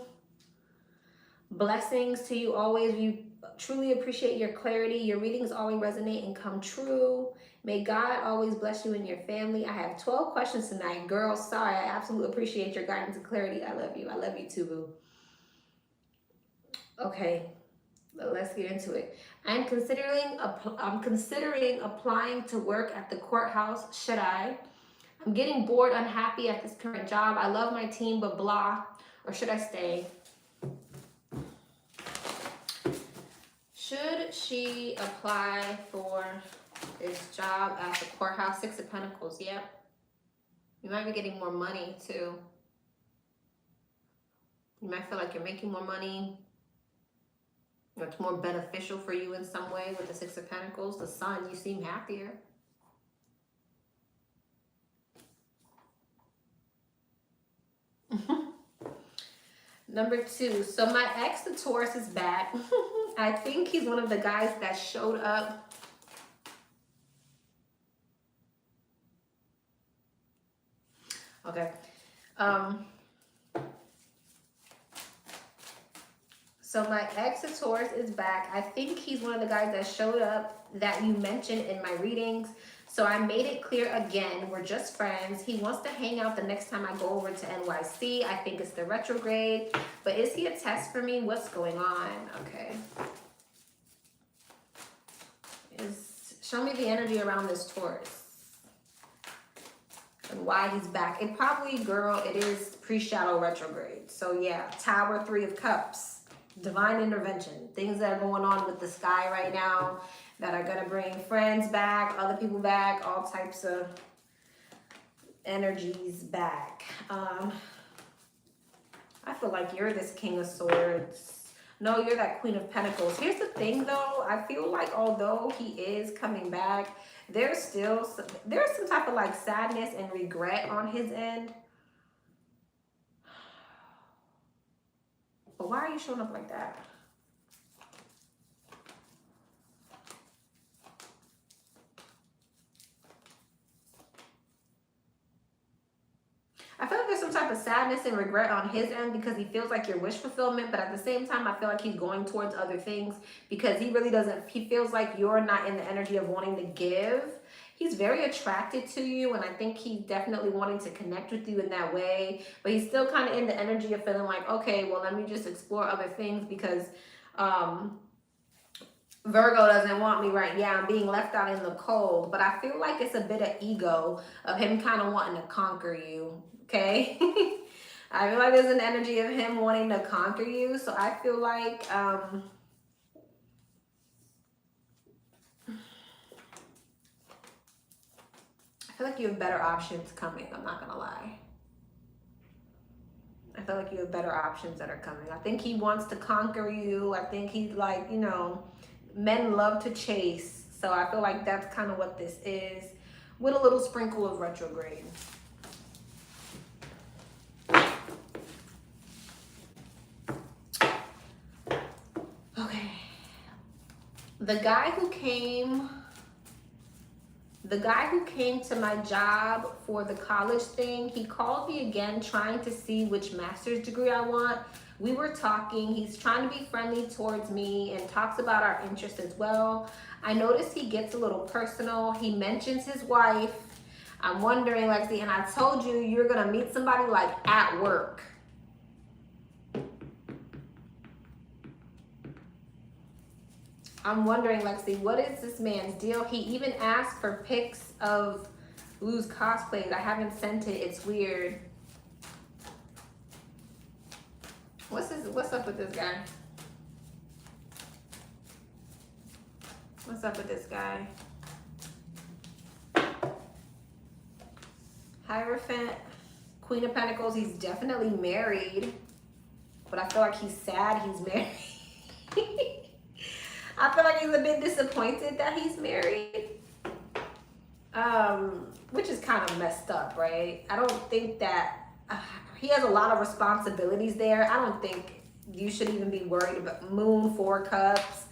blessings to you always. We truly appreciate your clarity. Your readings always resonate and come true. May God always bless you and your family. I have 12 questions tonight. Girl, sorry, I absolutely appreciate your guidance and clarity. I love you. I love you too, boo. Okay, let's get into it. I'm considering applying to work at the courthouse. Should I? I'm getting bored, unhappy at this current job. I love my team, but blah. Or should I stay? Should she apply for this job at the courthouse? 6 of Pentacles. Yep. You might be getting more money too. You might feel like you're making more money. It's more beneficial for you in some way with the 6 of Pentacles. The Sun, you seem happier. Number 2. So my ex, the Taurus, is back. I think he's one of the guys that showed up. Okay. So my ex, the Taurus, is back. I think he's one of the guys that showed up that you mentioned in my readings. So I made it clear again, we're just friends. He wants to hang out the next time I go over to NYC. I think it's the retrograde. But is he a test for me? What's going on? Okay. Show me the energy around this Taurus. And why he's back. It probably, girl, it is pre-shadow retrograde. So yeah, Tower, 3 of Cups. divine intervention. Things that are going on with the sky right now that are going to bring friends back, other people back, all types of energies back. I feel like you're this King of Swords. No, you're that Queen of Pentacles. Here's the thing, though. I feel like although he is coming back, there's some type of like sadness and regret on his end. But why are you showing up like that? I feel like there's some type of sadness and regret on his end because he feels like your wish fulfillment, but at the same time, I feel like he's going towards other things because he really doesn't, he feels like you're not in the energy of wanting to give. He's very attracted to you, and I think he's definitely wanting to connect with you in that way, but he's still kind of in the energy of feeling like, okay, well, let me just explore other things because Virgo doesn't want me right. Yeah, I'm being left out in the cold, but I feel like it's a bit of ego of him kind of wanting to conquer you. Okay. I feel like there's an energy of him wanting to conquer you. So I feel like I feel like you have better options coming. I'm not gonna lie. I feel like you have better options that are coming. I think he wants to conquer you. I think he's like, you know, men love to chase. So I feel like that's kind of what this is, with a little sprinkle of retrograde. Okay. The guy who came to my job for the college thing, he called me again trying to see which master's degree I want. We were talking, he's trying to be friendly towards me and talks about our interests as well. I noticed he gets a little personal. He mentions his wife. I'm wondering, Lexi, and I told you you're gonna meet somebody like at work. I'm wondering, Lexi, what is this man's deal? He even asked for pics of Lou's cosplays. I haven't sent it. It's weird. What's up with this guy? What's up with this guy? Hierophant, Queen of Pentacles. He's definitely married, but I feel like he's sad he's married. I feel like he's a bit disappointed that he's married, which is kind of messed up, right? I don't think that he has a lot of responsibilities there. I don't think you should even be worried about Moon, 4 Cups.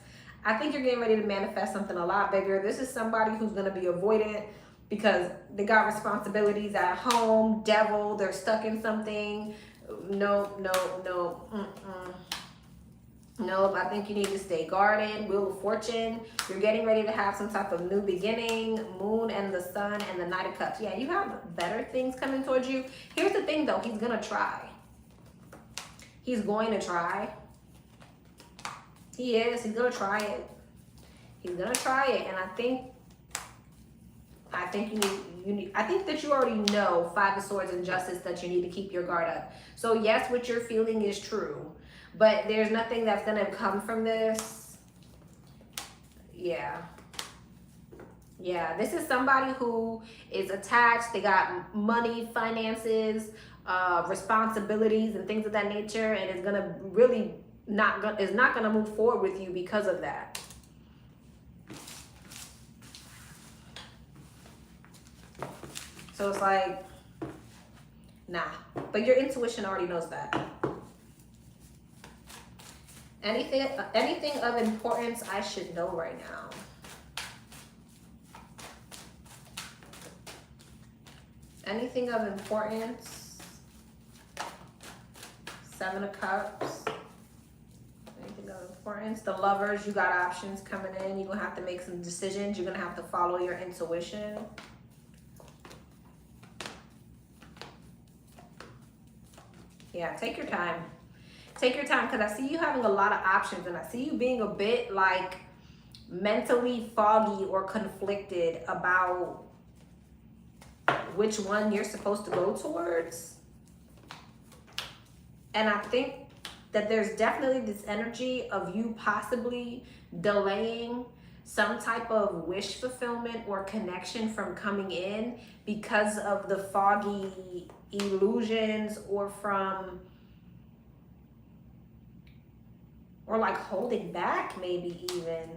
I think you're getting ready to manifest something a lot bigger. This is somebody who's going to be avoidant because they got responsibilities at home, devil, they're stuck in something. No. Nope, I think you need to stay guarded. Wheel of Fortune, you're getting ready to have some type of new beginning. Moon and the Sun and the Knight of Cups. Yeah, you have better things coming towards you. Here's the thing though, he's gonna try. He's going to try. He is, he's gonna try it. He's gonna try it, and I think I think that you already know 5 of Swords and Justice that you need to keep your guard up. So yes, what you're feeling is true. But there's nothing that's going to come from this. Yeah. Yeah, this is somebody who is attached. They got money, finances, responsibilities, and things of that nature. And is going to really not going to move forward with you because of that. So it's like, nah. But your intuition already knows that. Anything of importance I should know right now. Anything of importance. 7 of Cups. Anything of importance. The Lovers, you got options coming in. You're going to have to make some decisions. You're going to have to follow your intuition. Yeah, take your time. Take your time, because I see you having a lot of options, and I see you being a bit like mentally foggy or conflicted about which one you're supposed to go towards. And I think that there's definitely this energy of you possibly delaying some type of wish fulfillment or connection from coming in because of the foggy illusions, or from, or like holding back maybe even.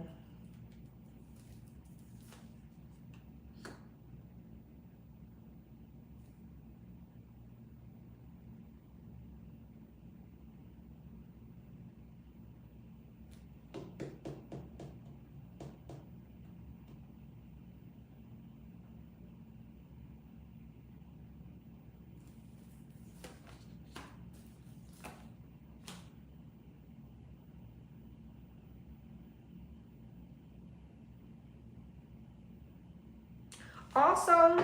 Also,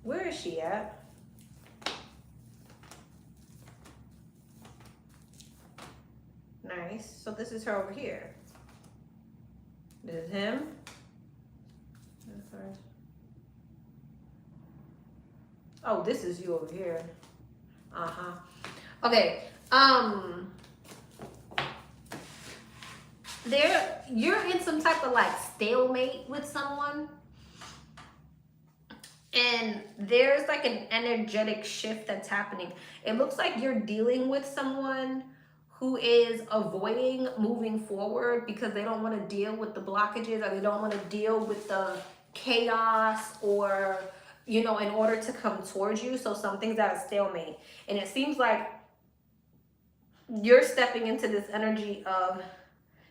where is she at? Nice. So this is her over here. This is him. That's her. Oh, this is you over here. Uh-huh. Okay. You're in some type of like stalemate with someone. And there's like an energetic shift that's happening. It looks like you're dealing with someone who is avoiding moving forward because they don't want to deal with the blockages, or they don't want to deal with the chaos, or, you know, in order to come towards you. So something's at a stalemate. And it seems like you're stepping into this energy of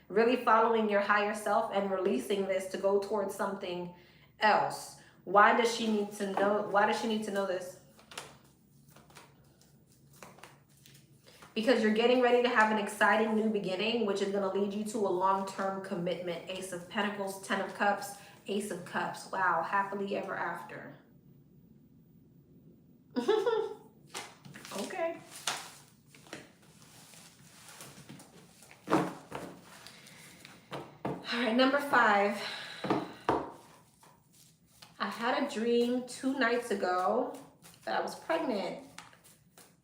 really following your higher self and releasing this to go towards something else. Why does she need to know? Why does she need to know this? Because you're getting ready to have an exciting new beginning, which is going to lead you to a long-term commitment. Ace of Pentacles, 10 of Cups, Ace of Cups. Wow, happily ever after. Okay. All right, number 5. I had a dream 2 nights ago that I was pregnant.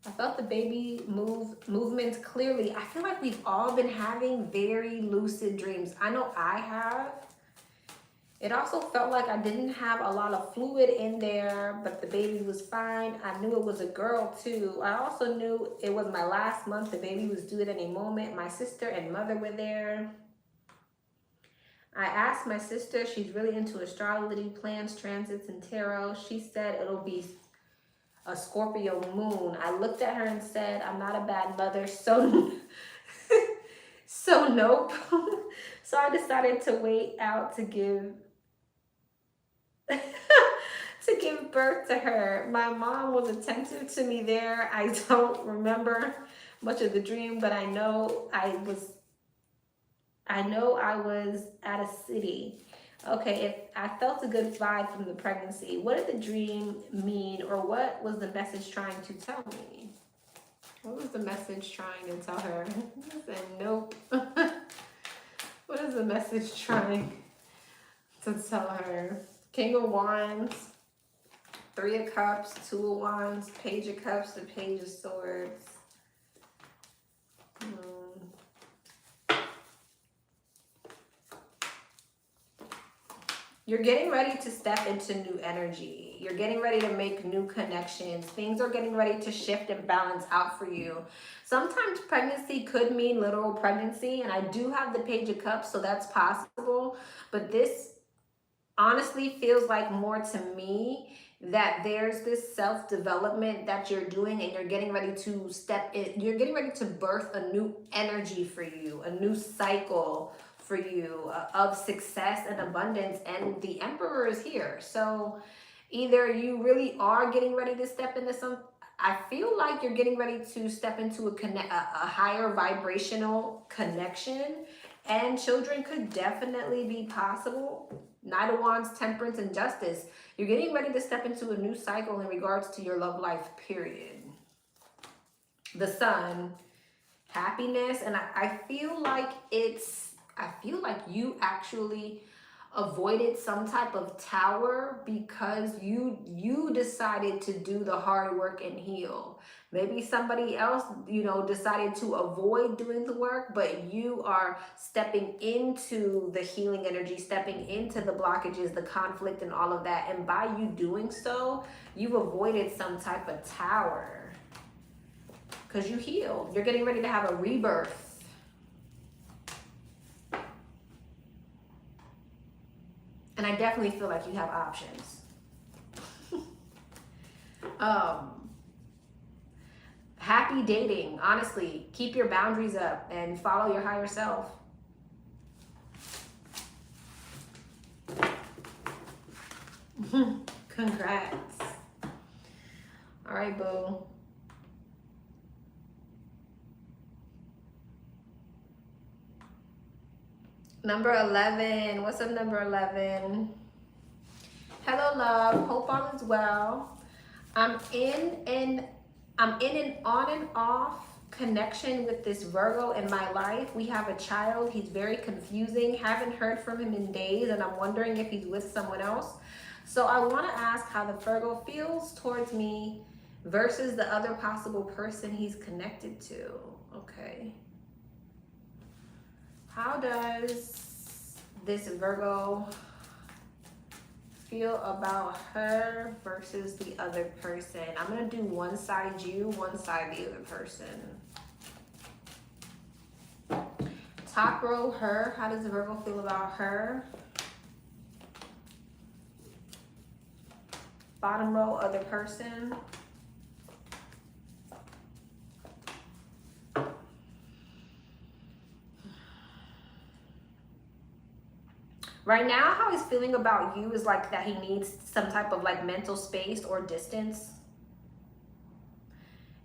I felt the baby movements clearly. I feel like we've all been having very lucid dreams. I know I have. It also felt like I didn't have a lot of fluid in there, but the baby was fine. I knew it was a girl too. I also knew it was my last month. The baby was due at any moment. My sister and mother were there. I asked my sister, she's really into astrology, plans, transits, and tarot. She said it'll be a Scorpio moon. I looked at her and said, I'm not a bad mother, so so nope. So I decided to wait out to give to give birth to her. My mom was attentive to me there. I don't remember much of the dream, but I know I was at a city. Okay, if I felt a good vibe from the pregnancy, what did the dream mean, or what was the message trying to tell me? What was the message trying to tell her? I said, nope. What is the message trying to tell her? King of Wands, 3 of Cups, 2 of Wands, Page of Cups, and Page of Swords. You're getting ready to step into new energy. You're getting ready to make new connections. Things are getting ready to shift and balance out for you. Sometimes pregnancy could mean literal pregnancy, and I do have the Page of Cups, so that's possible. But this honestly feels like more to me that there's this self-development that you're doing, and you're getting ready to step in. You're getting ready to birth a new energy for you, a new cycle for you of success and abundance, and the Emperor is here. So either you really are getting ready to step into some, I feel like you're getting ready to step into a higher vibrational connection, And children could definitely be possible. Knight of Wands, Temperance, and Justice. You're getting ready to step into a new cycle in regards to your love life, period. The Sun, happiness. And I feel like you actually avoided some type of tower because you decided to do the hard work and heal. Maybe somebody else, you know, decided to avoid doing the work, but you are stepping into the healing energy, stepping into the blockages, the conflict, and all of that. And by you doing so, you've avoided some type of tower because you healed. You're getting ready to have a rebirth. And I definitely feel like you have options. Happy dating. Honestly, keep your boundaries up and follow your higher self. Congrats. All right, boo. Number 11. What's up, number 11? Hello, love. Hope all is well. I'm in an on and off connection with this Virgo in my life. We have a child. He's very confusing. Haven't heard from him in days, and I'm wondering if he's with someone else. So I want to ask how the Virgo feels towards me versus the other possible person he's connected to. Okay. How does this Virgo feel about her versus the other person? I'm going to do one side you, one side the other person. Top row, her. How does the Virgo feel about her? Bottom row, other person. Right now, how he's feeling about you is like that he needs some type of like mental space or distance.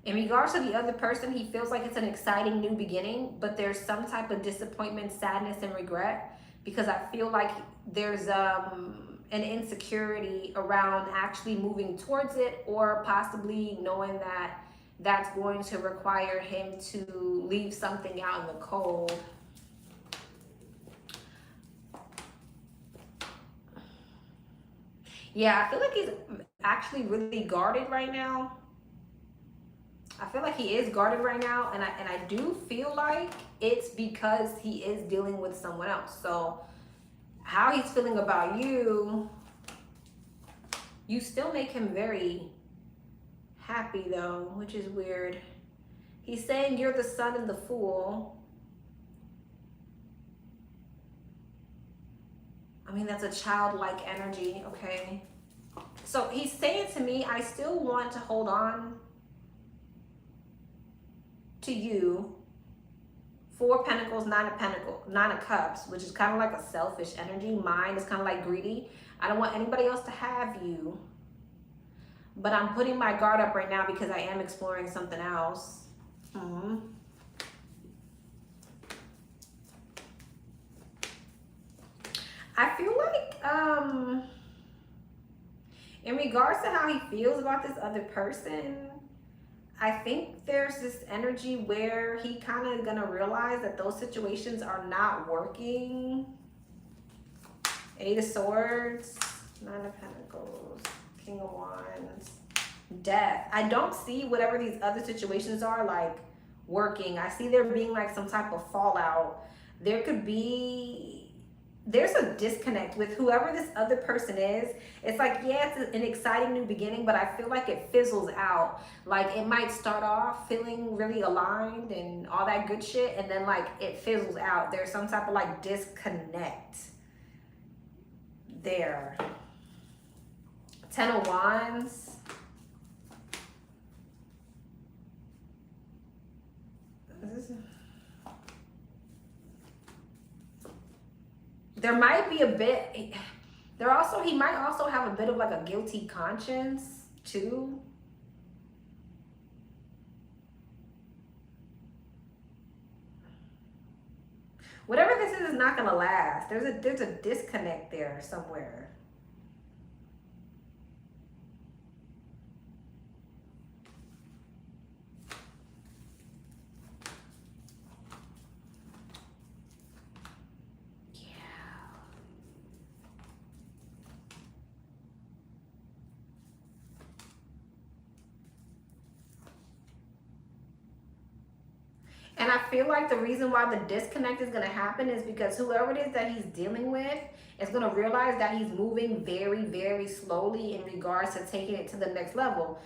In regards to the other person, he feels like it's an exciting new beginning, but there's some type of disappointment, sadness, and regret, because I feel like there's an insecurity around actually moving towards it, or possibly knowing that that's going to require him to leave something out in the cold. Yeah, I feel like he's actually really guarded right now. I feel like he is guarded right now, and I do feel like it's because he is dealing with someone else. So how he's feeling about you, you still make him very happy though, which is weird. He's saying you're the Sun and the Fool. I mean, that's a childlike energy, okay? So he's saying to me, I still want to hold on to you. 4 of Pentacles, 9 of Cups, which is kind of like a selfish energy. Mine is kind of like greedy. I don't want anybody else to have you. But I'm putting my guard up right now because I am exploring something else. I feel like, in regards to how he feels about this other person, I think there's this energy where he kind of gonna realize that those situations are not working. 8 of Swords, 9 of Pentacles, King of Wands, Death. I don't see whatever these other situations are like working. I see there being like some type of fallout. There's a disconnect with whoever this other person is. It's like, yeah, it's an exciting new beginning, but I feel like it fizzles out. Like it might start off feeling really aligned and all that good shit, and then like it fizzles out. There's some type of like disconnect there. 10 of Wands. There might be a bit, he might also have a bit of like a guilty conscience too. Whatever this is not gonna last. There's a disconnect there somewhere. And I feel like the reason why the disconnect is going to happen is because whoever it is that he's dealing with is going to realize that he's moving very, very slowly in regards to taking it to the next level.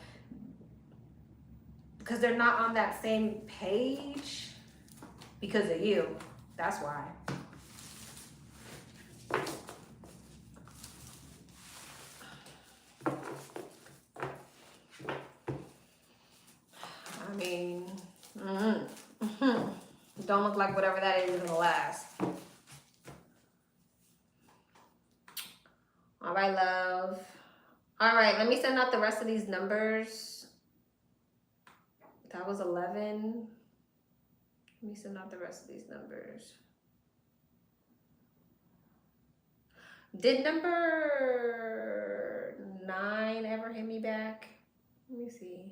Because they're not on that same page because of you. That's why. I mean, don't look like whatever that is gonna last. All right, love. All right, let me send out the rest of these numbers. That was 11. Let me send out the rest of these numbers. Did number 9 ever hit me back? Let me see.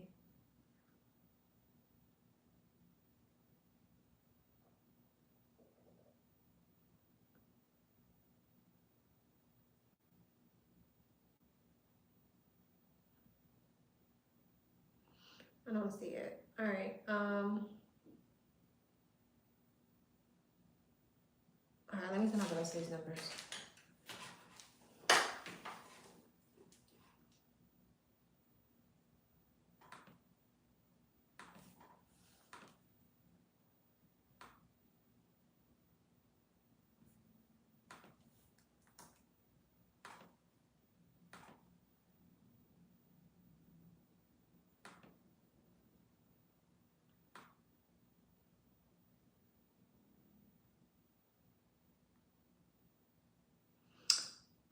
I don't see it. All right. All right, let me send out the rest of these numbers.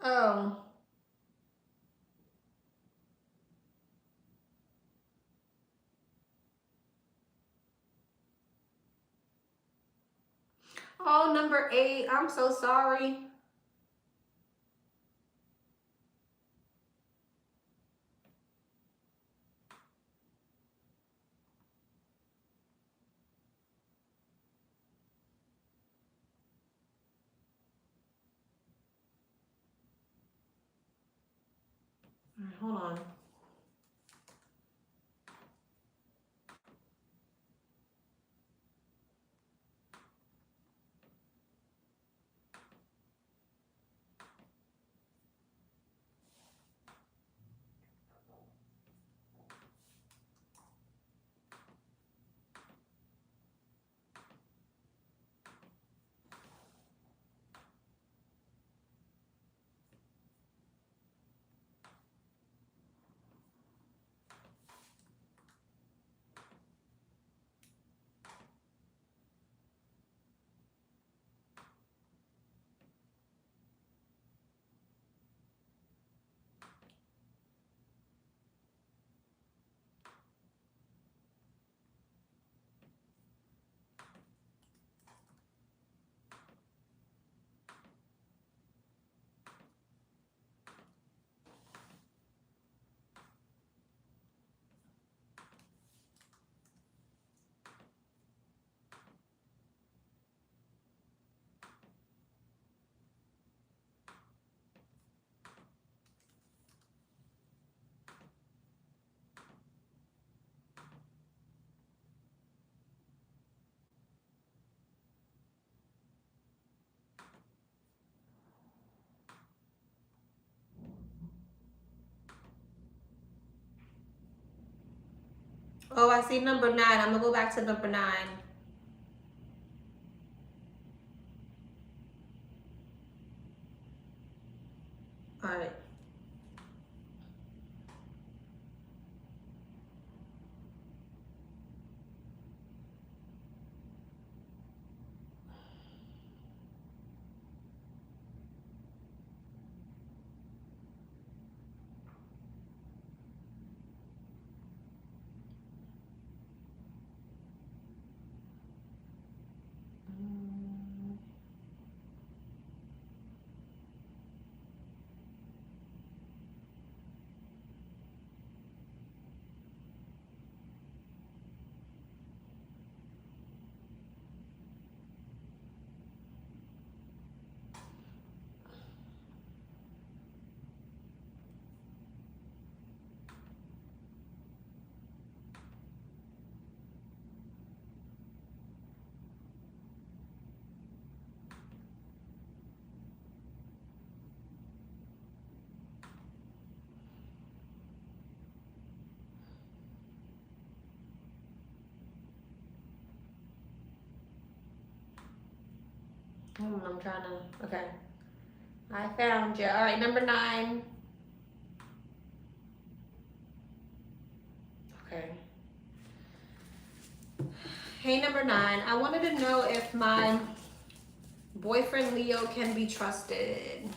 Oh. Oh, number 8. I'm so sorry. All right, hold on. Oh, I see number 9. I'm gonna go back to number 9. All right. I'm trying to, okay. I found you. All right, number 9. Okay. Hey, number 9. I wanted to know if my boyfriend Leo can be trusted.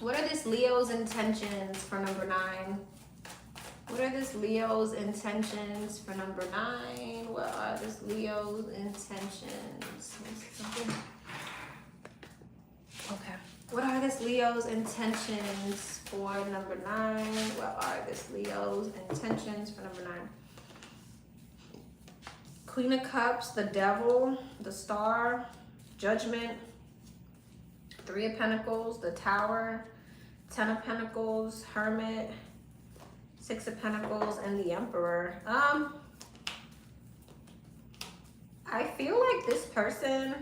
What are this Leo's intentions for number 9? What are this Leo's intentions for number 9? What are this Leo's intentions? Okay. What are this Leo's intentions for number 9? What are this Leo's intentions for number 9? Queen of Cups, the Devil, the Star, Judgment, 3 of Pentacles, the Tower, 10 of Pentacles, Hermit, 6 of Pentacles, and the Emperor. I feel like this person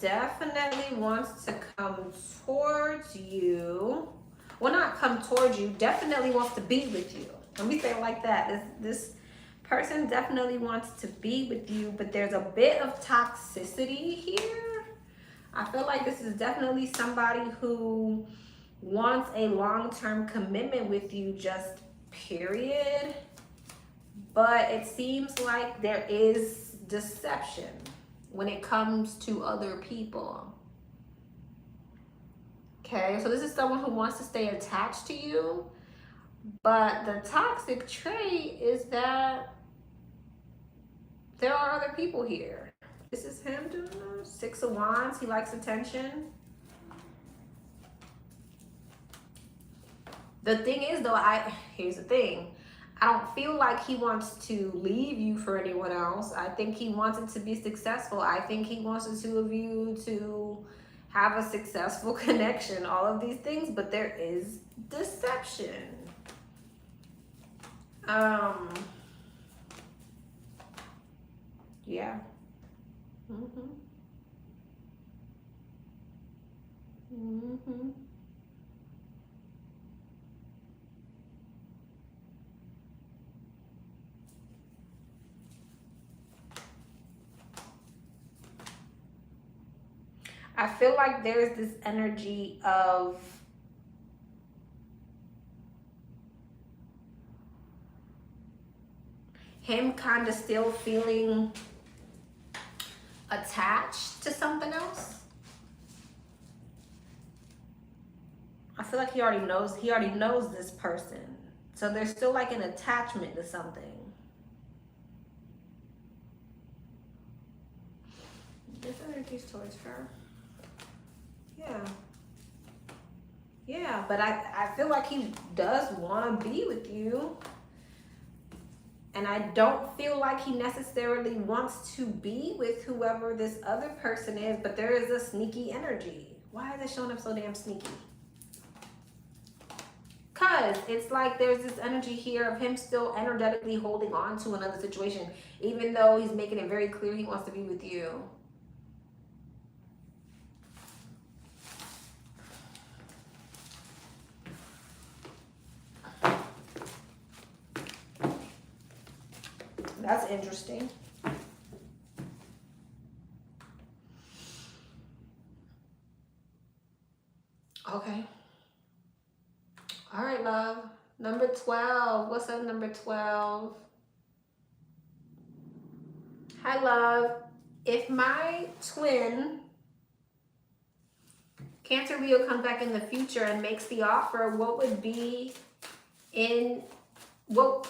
definitely wants to come towards you. Well, not come towards you, definitely wants to be with you. Let me say it like that. This person definitely wants to be with you, but there's a bit of toxicity here. I feel like this is definitely somebody who wants a long-term commitment with you, just period. But it seems like there is deception when it comes to other people. Okay, so this is someone who wants to stay attached to you, but the toxic trait is that there are other people here. This is him doing this. 6 of Wands, he likes attention. The thing is though, here's the thing. I don't feel like he wants to leave you for anyone else. I think he wants it to be successful. I think he wants the 2 of you to have a successful connection, all of these things, but there is deception. Yeah. I feel like there's this energy of him kind of still feeling attached to something else. I feel like he already knows this person. So there's still like an attachment to something. There's energies towards her. Yeah, but I feel like he does want to be with you. And I don't feel like he necessarily wants to be with whoever this other person is, but there is a sneaky energy. Why is it showing up so damn sneaky? Because it's like there's this energy here of him still energetically holding on to another situation, even though he's making it very clear he wants to be with you. That's interesting. Okay. All right, love. Number 12. What's up, number 12? Hi, love. If my twin, Cancer Leo, comes back in the future and makes the offer, what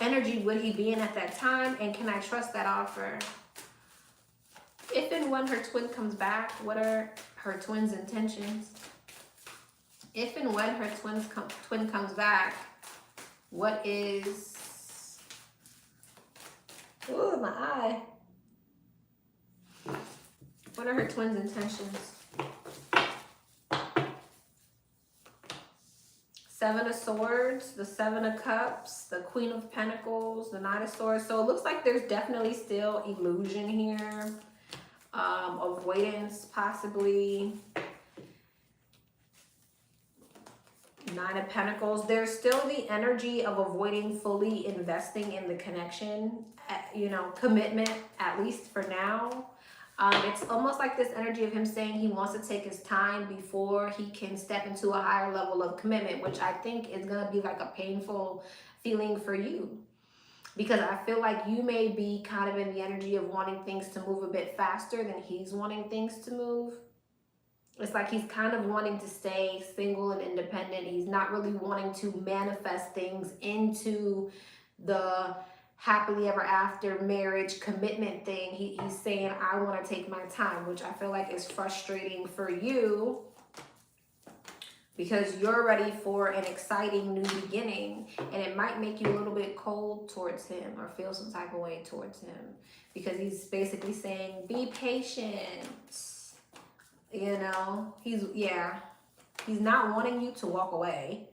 energy would he be in at that time? And can I trust that offer? If and when her twin comes back, what are her twin's intentions? If and when her twin comes back, what is... Ooh, my eye. What are her twin's intentions? 7 of Swords, the 7 of Cups, the Queen of Pentacles, the 9 of Swords. So it looks like there's definitely still illusion here. Avoidance, possibly. 9 of Pentacles. There's still the energy of avoiding fully investing in the connection, commitment, at least for now. It's almost like this energy of him saying he wants to take his time before he can step into a higher level of commitment, which I think is going to be like a painful feeling for you. Because I feel like you may be kind of in the energy of wanting things to move a bit faster than he's wanting things to move. It's like he's kind of wanting to stay single and independent. He's not really wanting to manifest things into the happily ever after marriage commitment thing. He's saying, I want to take my time, which I feel like is frustrating for you because you're ready for an exciting new beginning, and it might make you a little bit cold towards him or feel some type of way towards him because he's basically saying, be patient. You know, he's not wanting you to walk away,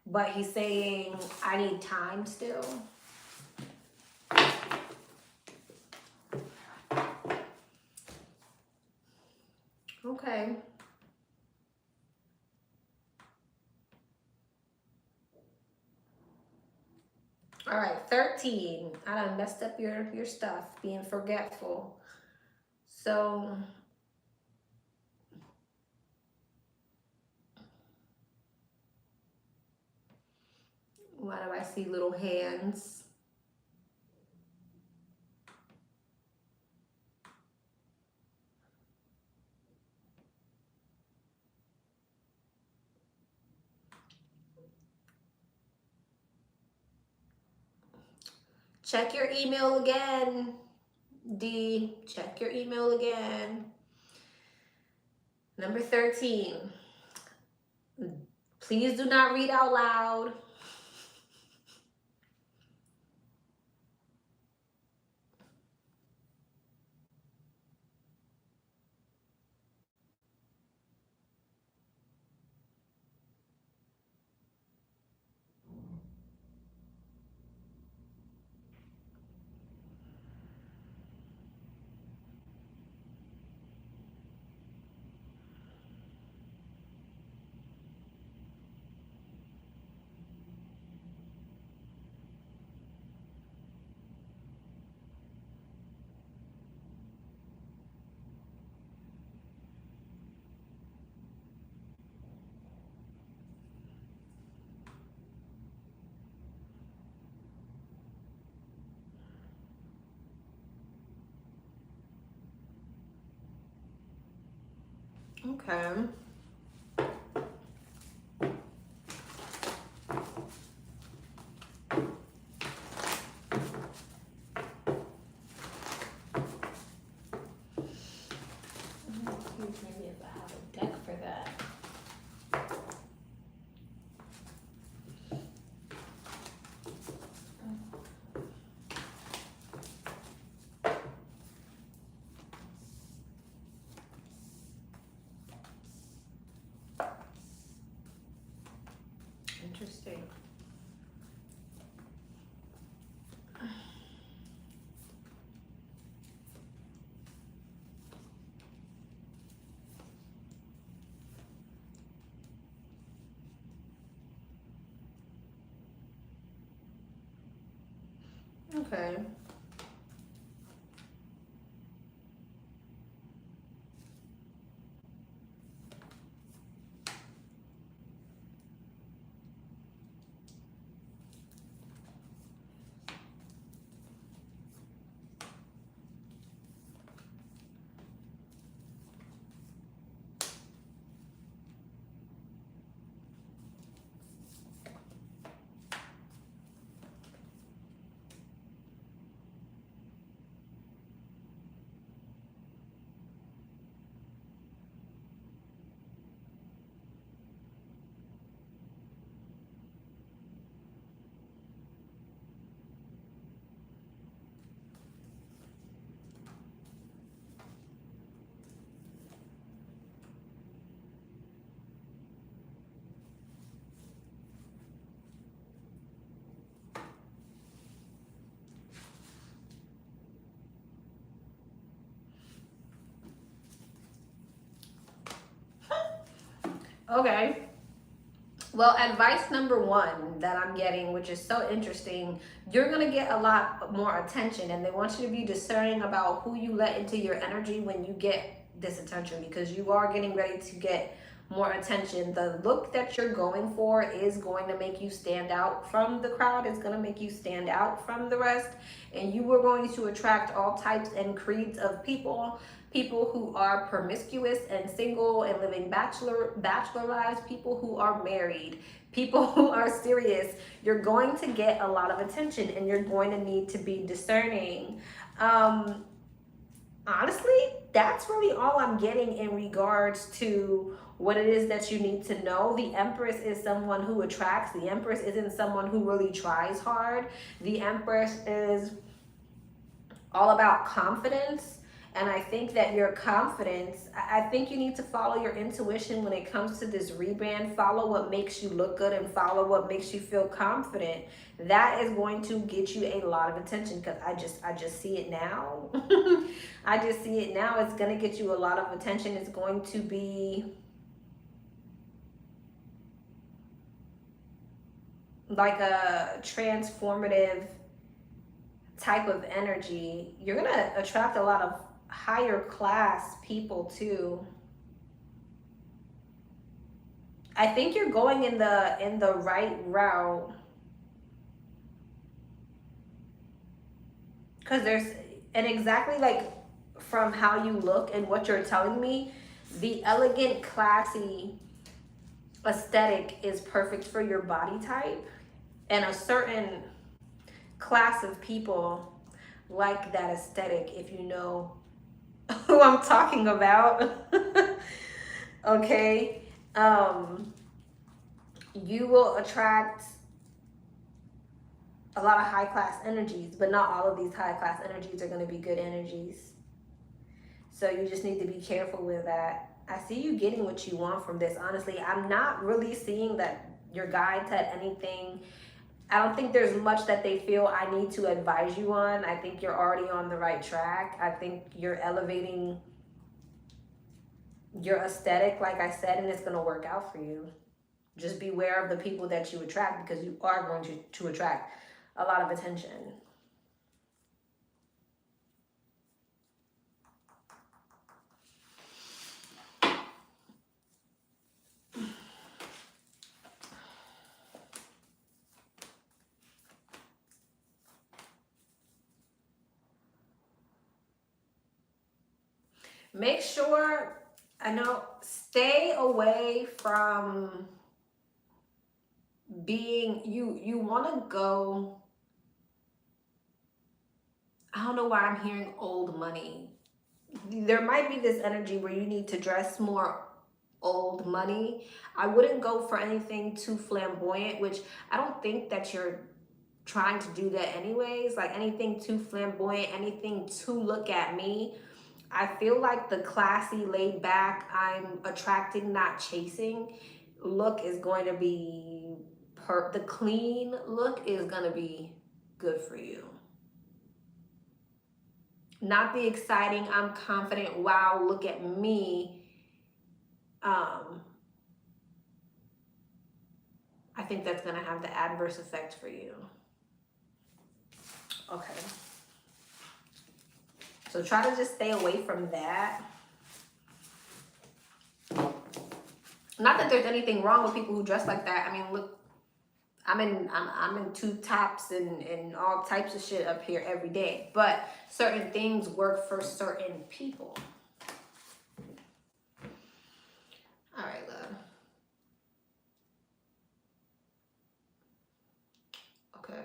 but he's saying, I need time still. Okay. All right, 13. I done messed up your stuff, being forgetful. So why do I see little hands? Check your email again, D. Check your email again. Number 13. Please do not read out loud. Okay. Maybe if I have a deck for that. Interesting. Okay. Okay. Well, advice number one that I'm getting, which is so interesting, you're going to get a lot more attention, and they want you to be discerning about who you let into your energy when you get this attention, because you are getting ready to get more attention. The look that you're going for is going to make you stand out from the crowd. It's going to make you stand out from the rest, and you are going to attract all types and creeds of people. People who are promiscuous and single and living bachelor lives, people who are married, people who are serious. You're going to get a lot of attention, and you're going to need to be discerning. Honestly, that's really all I'm getting in regards to what it is that you need to know. The Empress is someone who attracts. The Empress isn't someone who really tries hard. The Empress is all about confidence. And I think that your confidence, I think you need to follow your intuition when it comes to this rebrand. Follow what makes you look good and follow what makes you feel confident. That is going to get you a lot of attention, because I just see it now. I just see it now. It's going to get you a lot of attention. It's going to be like a transformative type of energy. You're going to attract a lot of higher class people too. I think you're going in the right route, because there's, and exactly like from how you look and what you're telling me, the elegant, classy aesthetic is perfect for your body type, and a certain class of people like that aesthetic, if you know who I'm talking about. Okay. You will attract a lot of high class energies, but not all of these high class energies are going to be good energies. So you just need to be careful with that. I see you getting what you want from this. Honestly, I'm not really seeing that your guides had anything. I don't think there's much that they feel I need to advise you on. I think you're already on the right track. I think you're elevating your aesthetic, like I said, and it's going to work out for you. Just beware of the people that you attract, because you are going to attract a lot of attention. Make sure, stay away from being, you want to go, I don't know why I'm hearing old money. There might be this energy where you need to dress more old money. I wouldn't go for anything too flamboyant, which I don't think that you're trying to do that anyways. Like anything too flamboyant, anything too look at me. I feel like the classy, laid back, I'm attracting, not chasing look is going to be, the clean look is going to be good for you. Not the exciting, I'm confident, wow, look at me. I think that's going to have the adverse effect for you. Okay. So try to just stay away from that. Not that there's anything wrong with people who dress like that. I mean, look, I'm in tube tops and all types of shit up here every day. But certain things work for certain people. All right, love. Okay.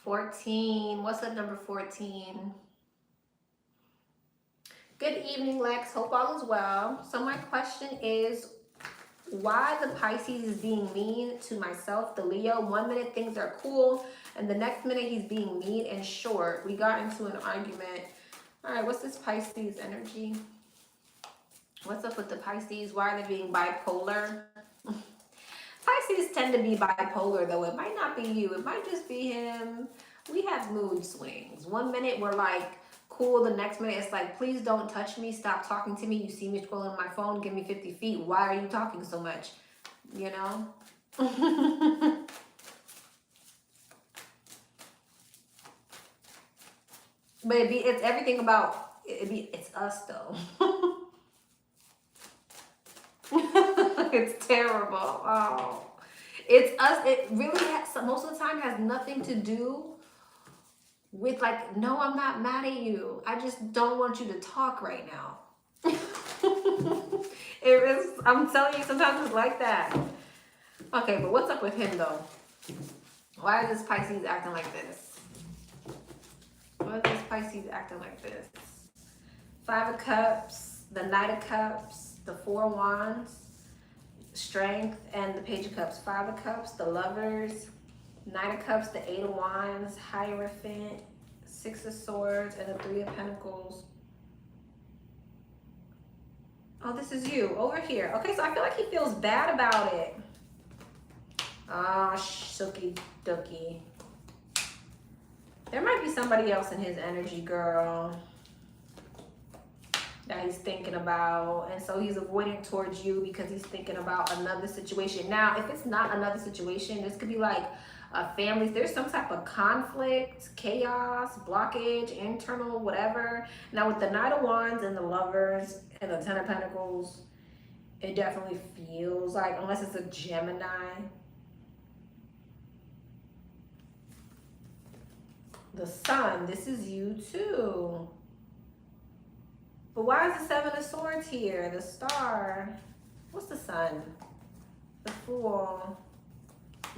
$14. What's up, number 14? Good evening, Lex. Hope all is well. So my question is, why the Pisces is being mean to myself, the Leo? 1 minute things are cool, and the next minute he's being mean and short. We got into an argument. All right, what's this Pisces energy? What's up with the Pisces? Why are they being bipolar? Pisces tend to be bipolar, though. It might not be you. It might just be him. We have mood swings. 1 minute we're like cool, the next minute it's like, please don't touch me, stop talking to me. You see me scrolling my phone, give me 50 feet. Why are you talking so much? You know? But it's everything about it's us though. It's terrible. Oh, it's us. It really has, most of the time has nothing to do with like, no, I'm not mad at you. I just don't want you to talk right now. It is. I'm telling you, sometimes it's like that. Okay, but what's up with him though? Why is this Pisces acting like this? Why is this Pisces acting like this? 5 of Cups, the Knight of Cups, the 4 of Wands, Strength, and the Page of Cups. 5 of Cups, the Lovers, Knight of Cups, the 8 of Wands, Hierophant, 6 of Swords, and the 3 of Pentacles. Oh, this is you over here. Okay, so I feel like he feels bad about it. Ah, shooky dookie. There might be somebody else in his energy, girl, that he's thinking about. And so he's avoiding towards you because he's thinking about another situation. Now, if it's not another situation, this could be like a family. There's some type of conflict, chaos, blockage, internal, whatever. Now, with the Knight of Wands and the Lovers and the 10 of Pentacles, it definitely feels like, unless it's a Gemini, the Sun, this is you too. But why is the 7 of Swords here? The Star. What's the Sun? The Fool.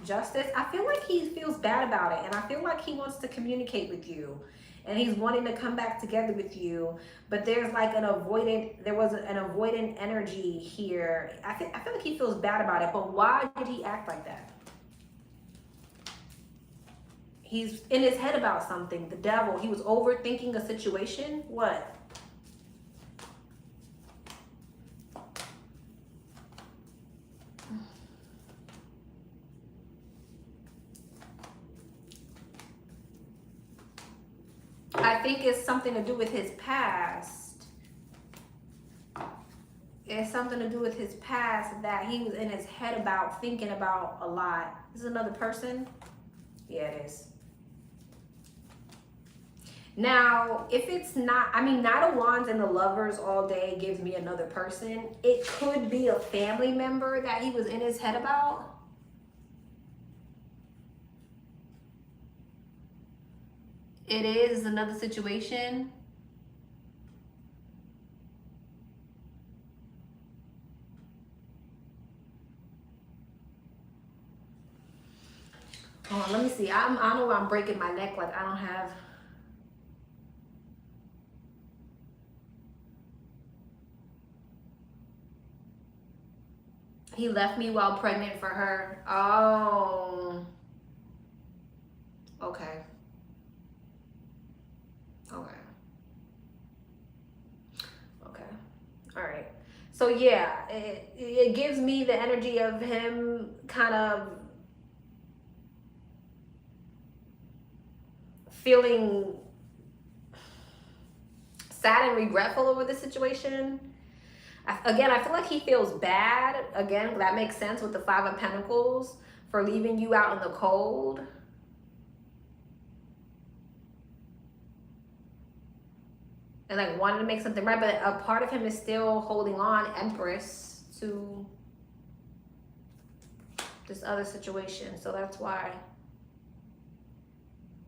Justice. I feel like he feels bad about it. And I feel like he wants to communicate with you. And he's wanting to come back together with you. But there's like an avoidant, there was an avoidant energy here. I feel like he feels bad about it. But why did he act like that? He's in his head about something. The Devil. He was overthinking a situation. What? I think it's something to do with his past. It's something to do with his past that he was in his head about, thinking about a lot. This is another person? Yeah, it is. Now, if it's not, I mean, Knight of Wands and the Lovers all day gives me another person. It could be a family member that he was in his head about. It is another situation. Oh, let me see. I know where I'm breaking my neck. Like, I don't have... He left me while pregnant for her. Oh. Okay. Okay. Okay. All right. So yeah, it gives me the energy of him kind of feeling sad and regretful over the situation. Again, I feel like he feels bad. Again, that makes sense with the 5 of Pentacles for leaving you out in the cold. And like wanted to make something right, but a part of him is still holding on, Empress, to this other situation. So that's why.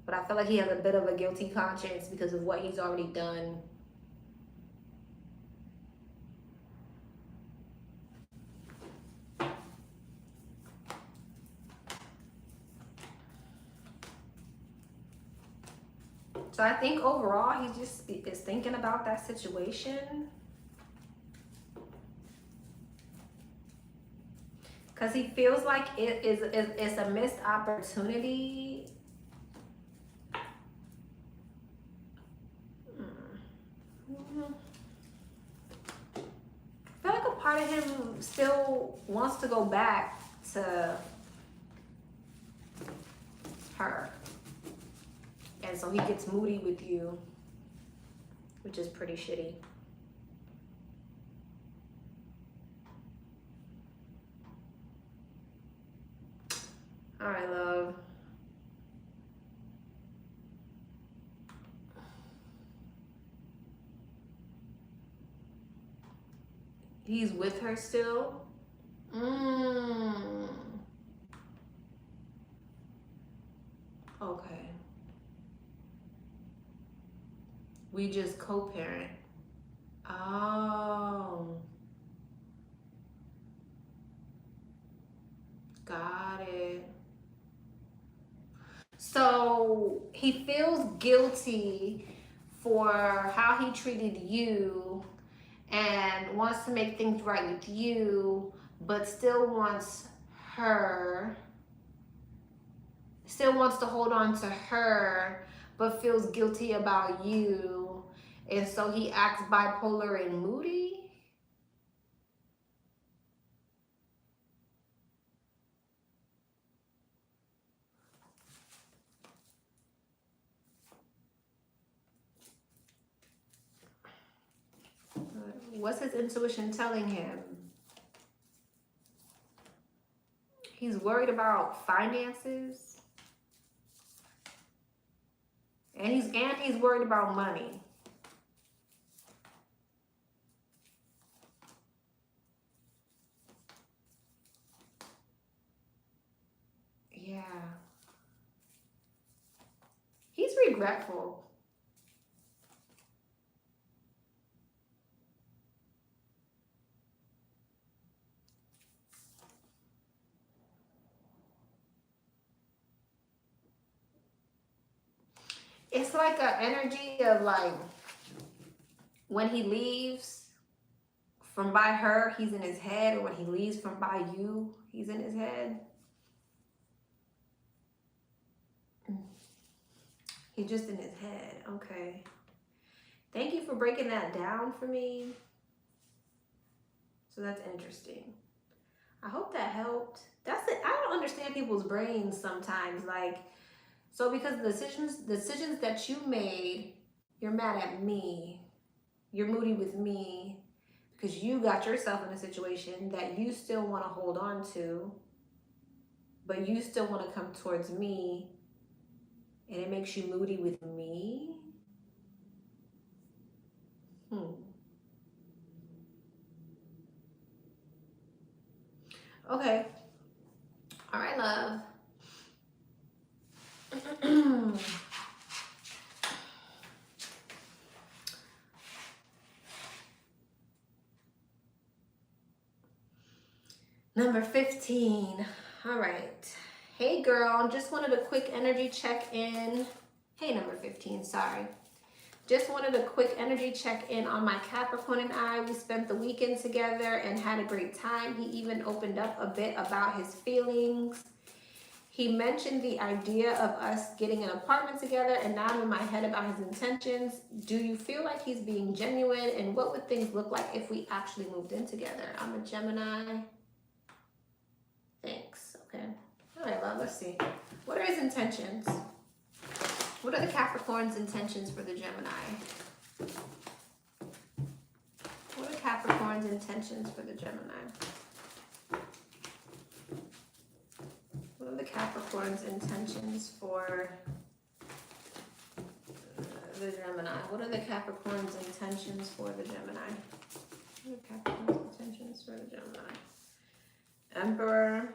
But I feel like he has a bit of a guilty conscience because of what he's already done. So I think overall, he just is thinking about that situation. Because he feels like it's a missed opportunity. I feel like a part of him still wants to go back to her. And so he gets moody with you, which is pretty shitty. All right, love. He's with her still? Okay. We just co-parent. Oh. Got it. So he feels guilty for how he treated you and wants to make things right with you, but still wants her, still wants to hold on to her, but feels guilty about you. And so he acts bipolar and moody. What's his intuition telling him? He's worried about finances. And he's worried about money. Yeah. He's regretful. It's like an energy of like when he leaves from by her, he's in his head, or when he leaves from by you, he's in his head. He's just in his head. Okay. Thank you for breaking that down for me. So that's interesting. I hope that helped. That's it. I don't understand people's brains sometimes. Like, so because the decisions that you made, you're mad at me. You're moody with me because you got yourself in a situation that you still want to hold on to, but you still want to come towards me, and it makes you moody with me. Okay. All right, love. Number 15. All right. Hey, girl. Just wanted a quick energy check-in. Hey, number 15. Sorry. Just wanted a quick energy check-in on my Capricorn and I. We spent the weekend together and had a great time. He even opened up a bit about his feelings. He mentioned the idea of us getting an apartment together, and now I'm in my head about his intentions. Do you feel like he's being genuine, and what would things look like if we actually moved in together? I'm a Gemini. Thanks. Okay. All right, love. Let's see. What are his intentions? What are the Capricorn's intentions for the Gemini? What are Capricorn's intentions for the Gemini? What are the Capricorn's intentions for the Gemini? What are the Capricorn's intentions for the Gemini? What are Capricorn's intentions for the Gemini? Emperor,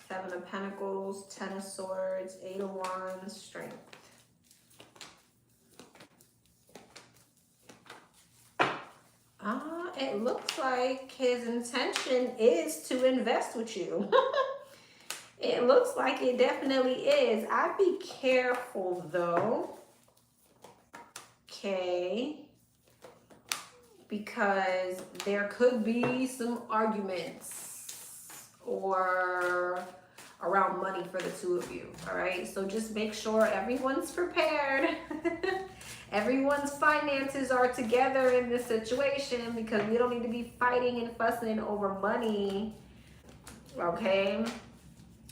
7 of Pentacles, 10 of Swords, 8 of Wands, Strength. It looks like his intention is to invest with you. It looks like it definitely is. I'd be careful though. Okay. Because there could be some arguments or around money for the two of you. All right. So just make sure everyone's prepared. Everyone's finances are together in this situation, because we don't need to be fighting and fussing over money. Okay.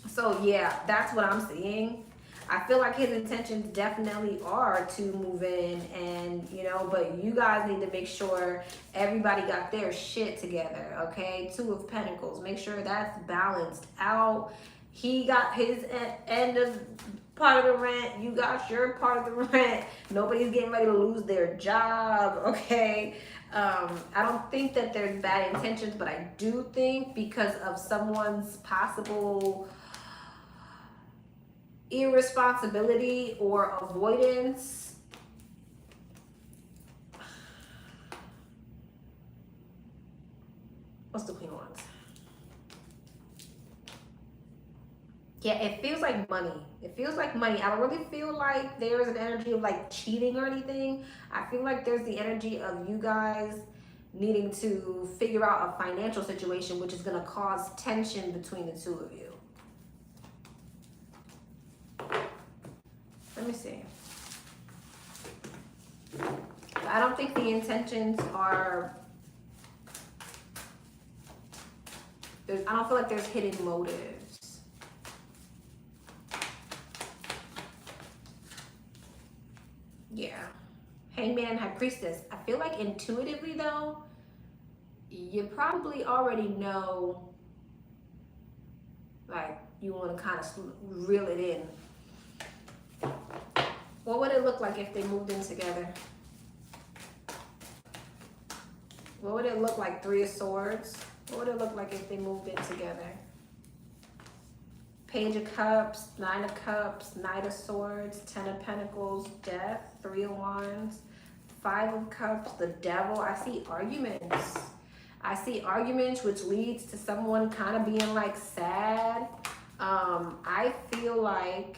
So yeah, that's what I'm seeing. I feel like his intentions definitely are to move in, and you know, but you guys need to make sure everybody got their shit together, okay? Two of Pentacles, make sure that's balanced out. He got his end of part of the rent, you got your part of the rent. Nobody's getting ready to lose their job, okay? I don't think that there's bad intentions, but I do think because of someone's possible irresponsibility or avoidance, what's the Queen of Wands? Yeah, it feels like money. It feels like money. I don't really feel like there's an energy of like cheating or anything. I feel like there's the energy of you guys needing to figure out a financial situation, which is going to cause tension between the two of you. Let me see. I don't think the intentions are... I don't feel like there's hidden motives. Yeah. Hangman, High Priestess. I feel like intuitively, though, you probably already know, like, you want to kind of reel it in. What would it look like if they moved in together? What would it look like? Three of Swords. What would it look like if they moved in together? Page of Cups, Nine of Cups, Knight of Swords, Ten of Pentacles, Death, Three of Wands, Five of Cups, the Devil. I see arguments. I see arguments, which leads to someone kind of being like sad. I feel like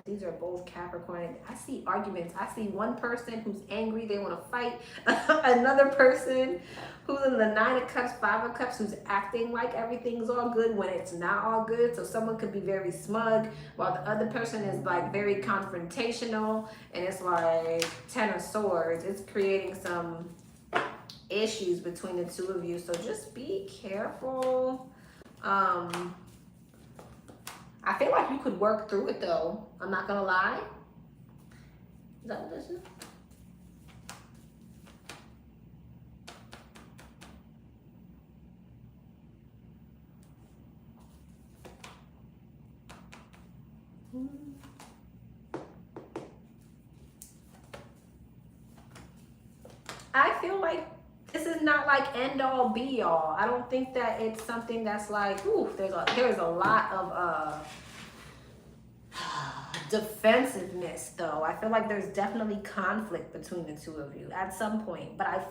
these are both Capricorn. I see arguments. I see one person who's angry, they want to fight. Another person who's in the Nine of Cups, Five of Cups, who's acting like everything's all good when it's not all good. So someone could be very smug while the other person is like very confrontational. And it's like Ten of Swords. It's creating some issues between the two of you. So just be careful. I feel like you could work through it though. I'm not gonna lie. Is that what this is? I feel like this is not like end all be all. I don't think that it's something that's like, ooh, there's a lot of defensiveness though. I feel like there's definitely conflict between the two of you at some point. But I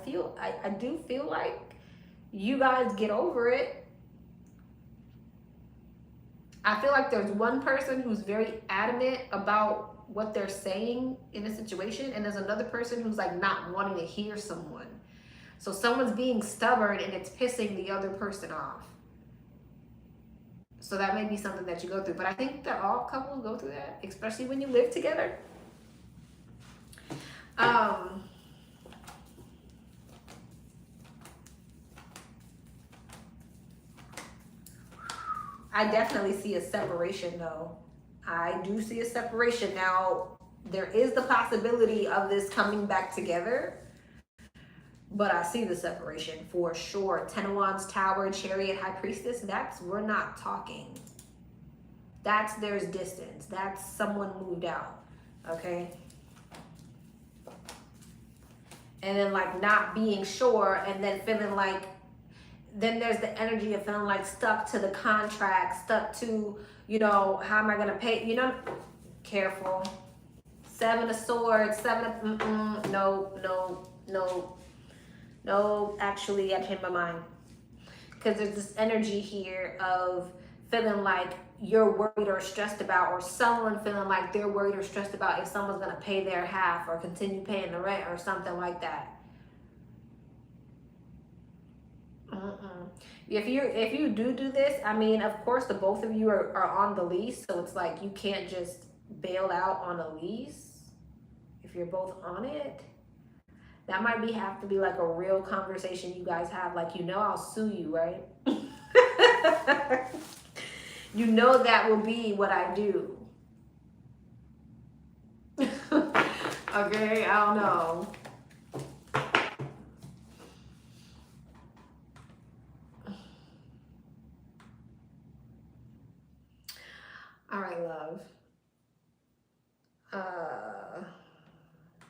do feel like you guys get over it. I feel like there's one person who's very adamant about what they're saying in a situation, and there's another person who's like not wanting to hear someone. So someone's being stubborn and it's pissing the other person off. So that may be something that you go through. But I think that all couples go through that, especially when you live together. I definitely see a separation though. I do see a separation. Now, there is the possibility of this coming back together, but I see the separation for sure. Ten of Wands, Tower, Chariot, High Priestess. We're not talking. There's distance. That's someone moved out. Okay. And then like not being sure, and then feeling like, then there's the energy of feeling like stuck to the contract, stuck to, you know, how am I going to pay? You know, careful. Seven of Swords, no, actually, I changed my mind. Because there's this energy here of feeling like you're worried or stressed about, or someone feeling like they're worried or stressed about if someone's going to pay their half or continue paying the rent or something like that. If you do this, I mean, of course, the both of you are on the lease. So it's like you can't just bail out on a lease if you're both on it. That might have to be like a real conversation you guys have. Like, you know, I'll sue you, right? You know that will be what I do. Okay, I don't know. All right, love.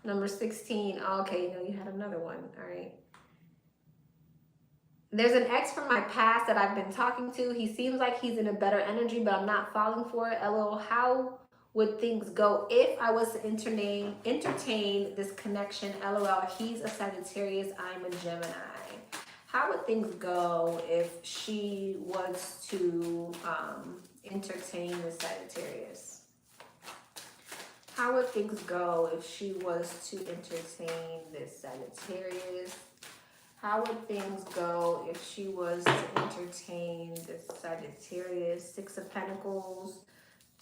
Number 16. Oh, okay, no, you had another one. All right. There's an ex from my past that I've been talking to. He seems like he's in a better energy, but I'm not falling for it. LOL, how would things go if I was to entertain this connection? LOL, he's a Sagittarius, I'm a Gemini. How would things go if she was to entertain the Sagittarius? How would things go if she was to entertain this Sagittarius? How would things go if she was to entertain this Sagittarius? 6 of Pentacles,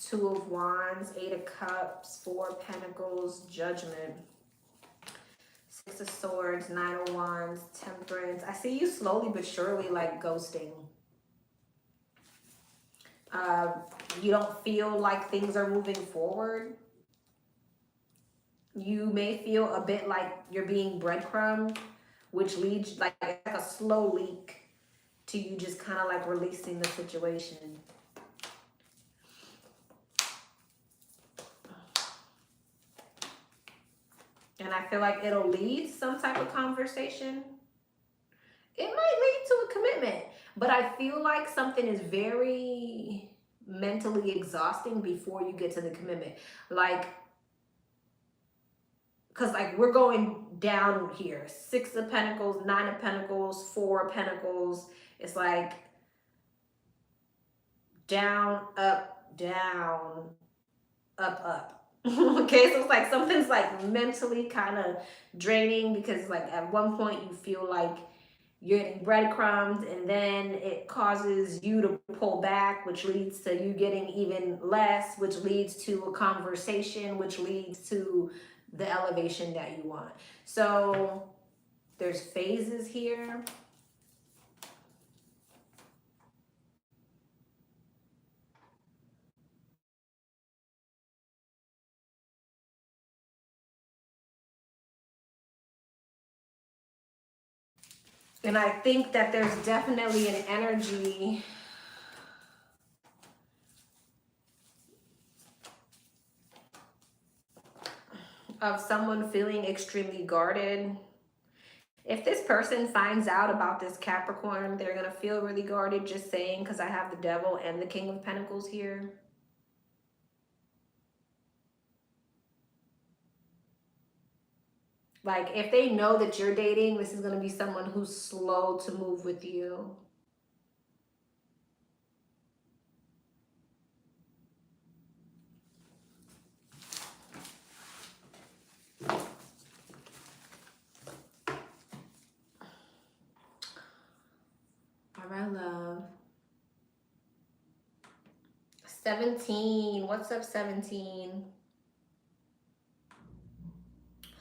2 of Wands, 8 of Cups, 4 of Pentacles, Judgment. 6 of Swords, 9 of Wands, Temperance. I see you slowly but surely like ghosting. You don't feel like things are moving forward. You may feel a bit like you're being breadcrumbed, which leads like a slow leak to you just kind of like releasing the situation. And I feel like it'll lead to some type of conversation. It might lead to a commitment, but I feel like something is very mentally exhausting before you get to the commitment. Like, because like we're going down here. 6 of Pentacles, 9 of Pentacles, 4 of Pentacles. It's like down, up, up. Okay, so it's like something's like mentally kind of draining, because like at one point you feel like you're getting breadcrumbs, and then it causes you to pull back, which leads to you getting even less, which leads to a conversation, which leads to the elevation that you want. So there's phases here. And I think that there's definitely an energy of someone feeling extremely guarded. If this person finds out about this Capricorn, they're going to feel really guarded, just saying, because I have the Devil and the King of Pentacles here. Like, if they know that you're dating, this is going to be someone who's slow to move with you. All right, love. 17. What's up, 17?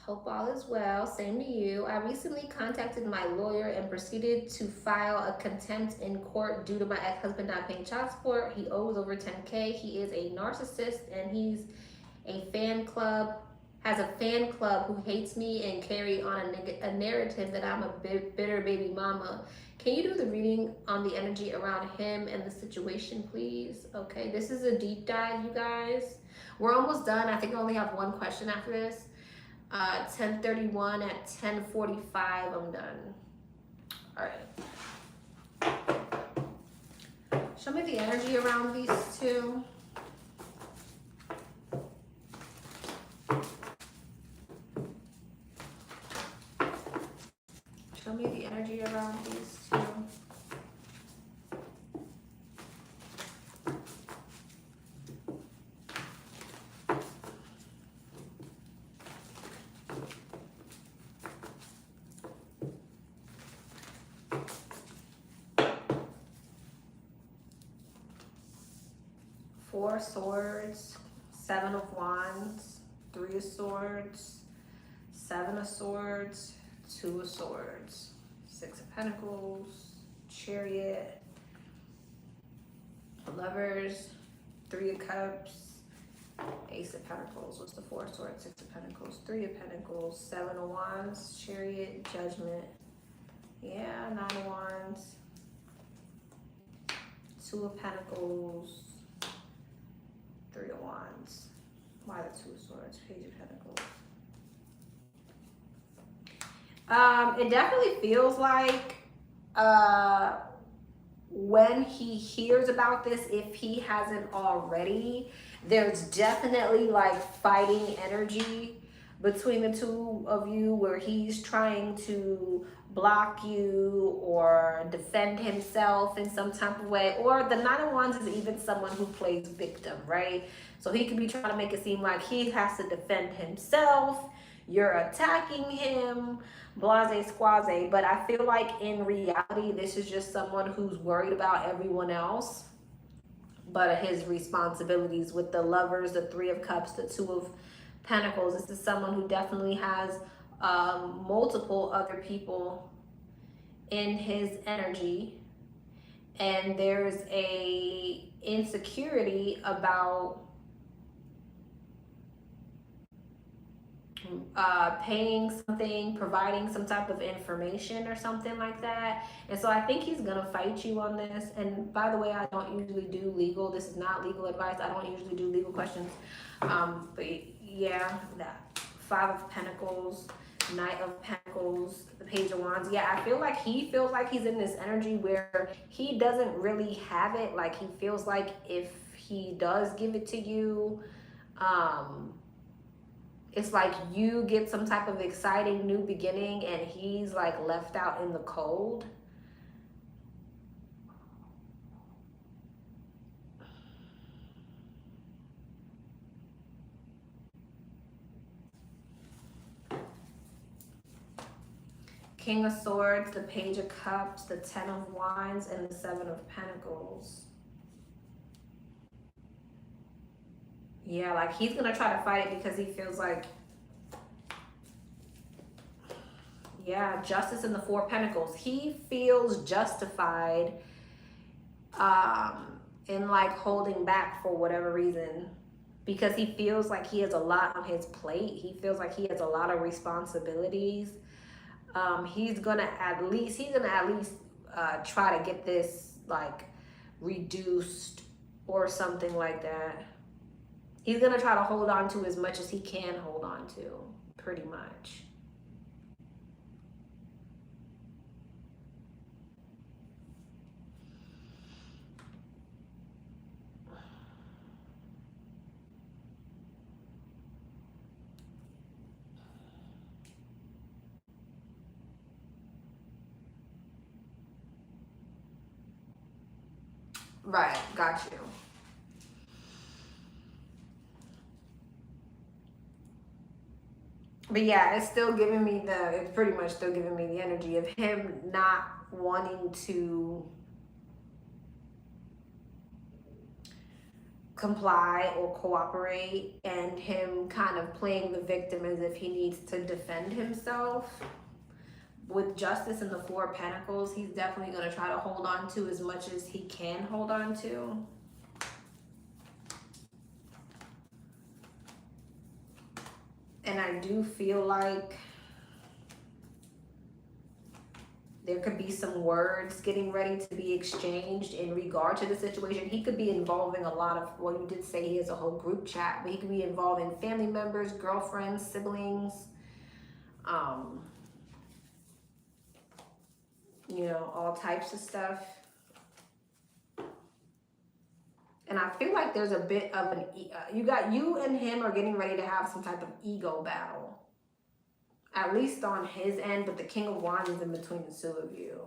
Hope all is well. Same to you. I recently contacted my lawyer and proceeded to file a contempt in court due to my ex-husband not paying child support. He owes over 10K. He is a narcissist, and he's a fan club, has a fan club who hates me and carry on a narrative that I'm a bitter baby mama. Can you do the reading on the energy around him and the situation, please? Okay, this is a deep dive, you guys. We're almost done. I think I only have one question after this. 10:31 at 10:45, I'm done. All right. Show me the energy around these two. Show me the energy around these two. Four of Swords, 7 of Wands, 3 of Swords, 7 of Swords, 2 of Swords, 6 of Pentacles, Chariot, Lovers, 3 of Cups, Ace of Pentacles. What's the Four of Swords? Six of Pentacles. Three of Pentacles. Seven of Wands. Chariot. Judgment. Yeah, Nine of Wands. Two of Pentacles. Three of Wands. Why the Two of Swords? Page of Pentacles. It definitely feels like when he hears about this, if he hasn't already, there's definitely like fighting energy between the two of you, where he's trying to block you or defend himself in some type of way. Or the Nine of Wands is even someone who plays victim, right? So he could be trying to make it seem like he has to defend himself, you're attacking him, blase squaze. But I feel like in reality, this is just someone who's worried about everyone else but his responsibilities. With the Lovers, the Three of Cups, the Two of Pentacles, this is someone who definitely has multiple other people in his energy, and there's a insecurity about paying something, providing some type of information or something like that. And so I think he's gonna fight you on this. And by the way, I don't usually do legal. This is not legal advice. I don't usually do legal questions. But yeah, that Five of Pentacles, Knight of Pentacles, the Page of Wands. Yeah, I feel like he feels like he's in this energy where he doesn't really have it. Like he feels like if he does give it to you, it's like you get some type of exciting new beginning and he's like left out in the cold. King of Swords, the Page of Cups, the Ten of Wands, and the Seven of Pentacles. Yeah, like he's gonna try to fight it because he feels like, yeah, Justice in the Four of Pentacles. He feels justified in like holding back for whatever reason, because he feels like he has a lot on his plate. He feels like he has a lot of responsibilities. He's gonna at least try to get this like reduced or something like that. He's gonna try to hold on to as much as he can hold on to, pretty much. Right, got you. But yeah, it's pretty much still giving me the energy of him not wanting to comply or cooperate, and him kind of playing the victim as if he needs to defend himself. With Justice in the Four of Pentacles, he's definitely going to try to hold on to as much as he can hold on to. And I do feel like there could be some words getting ready to be exchanged in regard to the situation. He could be involving a lot of, well, you did say he has a whole group chat, but he could be involving family members, girlfriends, siblings, you know, all types of stuff. And I feel like there's a bit of an, you and him are getting ready to have some type of ego battle. At least on his end, but the King of Wands is in between the two of you.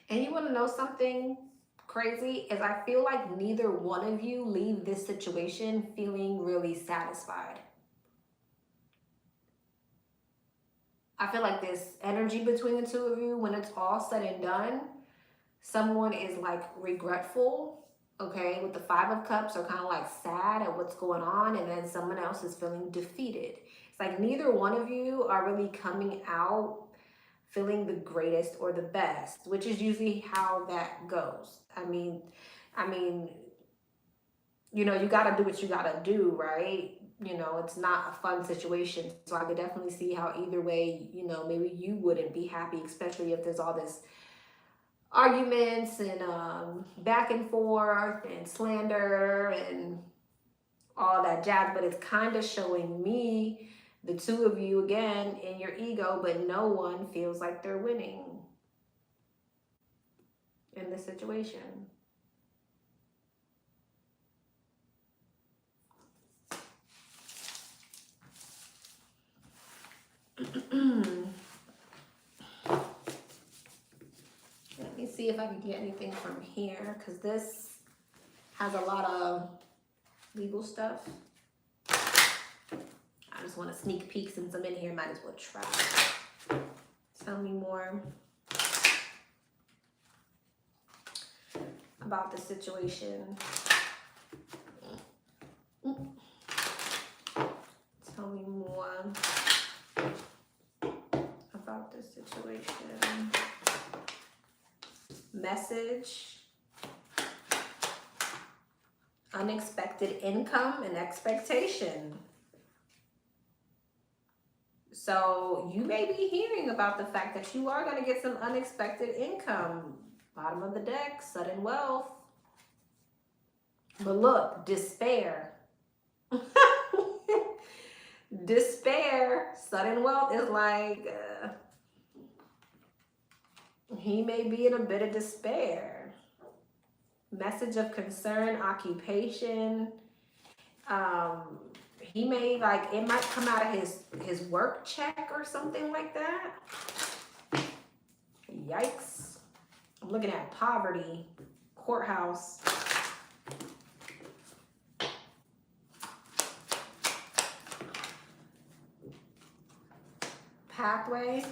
And you want to know something crazy? Is I feel like neither one of you leave this situation feeling really satisfied. I feel like this energy between the two of you, when it's all said and done, someone is like regretful, okay, with the Five of Cups, are kind of like sad at what's going on, and then someone else is feeling defeated. It's like neither one of you are really coming out feeling the greatest or the best, which is usually how that goes. I mean, you got to do what you got to do, right? It's not a fun situation. So I could definitely see how either way, maybe you wouldn't be happy, especially if there's all this arguments and back and forth and slander and all that jazz. But it's kind of showing me the two of you again in your ego, but no one feels like they're winning in this situation. Let me see if I can get anything from here, because this has a lot of legal stuff. I just want to sneak peek since I'm in here. Might as well try. Tell me more about the situation. Tell me more about the situation. Message. Unexpected income and expectation. So you may be hearing about the fact that you are going to get some unexpected income. Bottom of the deck, sudden wealth. But look, despair. Despair, sudden wealth is like, he may be in a bit of despair. Message of concern, occupation. He may, like, it might come out of his work check or something like that. Yikes. I'm looking at poverty, courthouse. Pathway.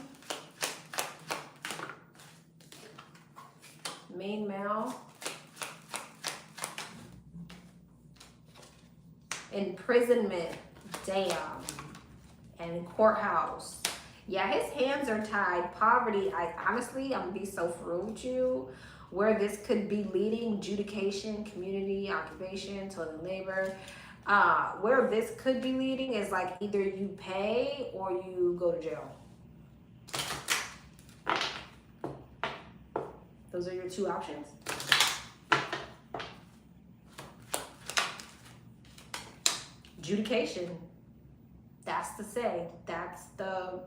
Main male. Imprisonment. Damn. And courthouse. Yeah, his hands are tied. Poverty. Honestly, I'm gonna be so for real with you. Where this could be leading, adjudication, community, occupation, total labor. Where this could be leading is like either you pay or you go to jail. Those are your two options. Adjudication. That's the say. That's the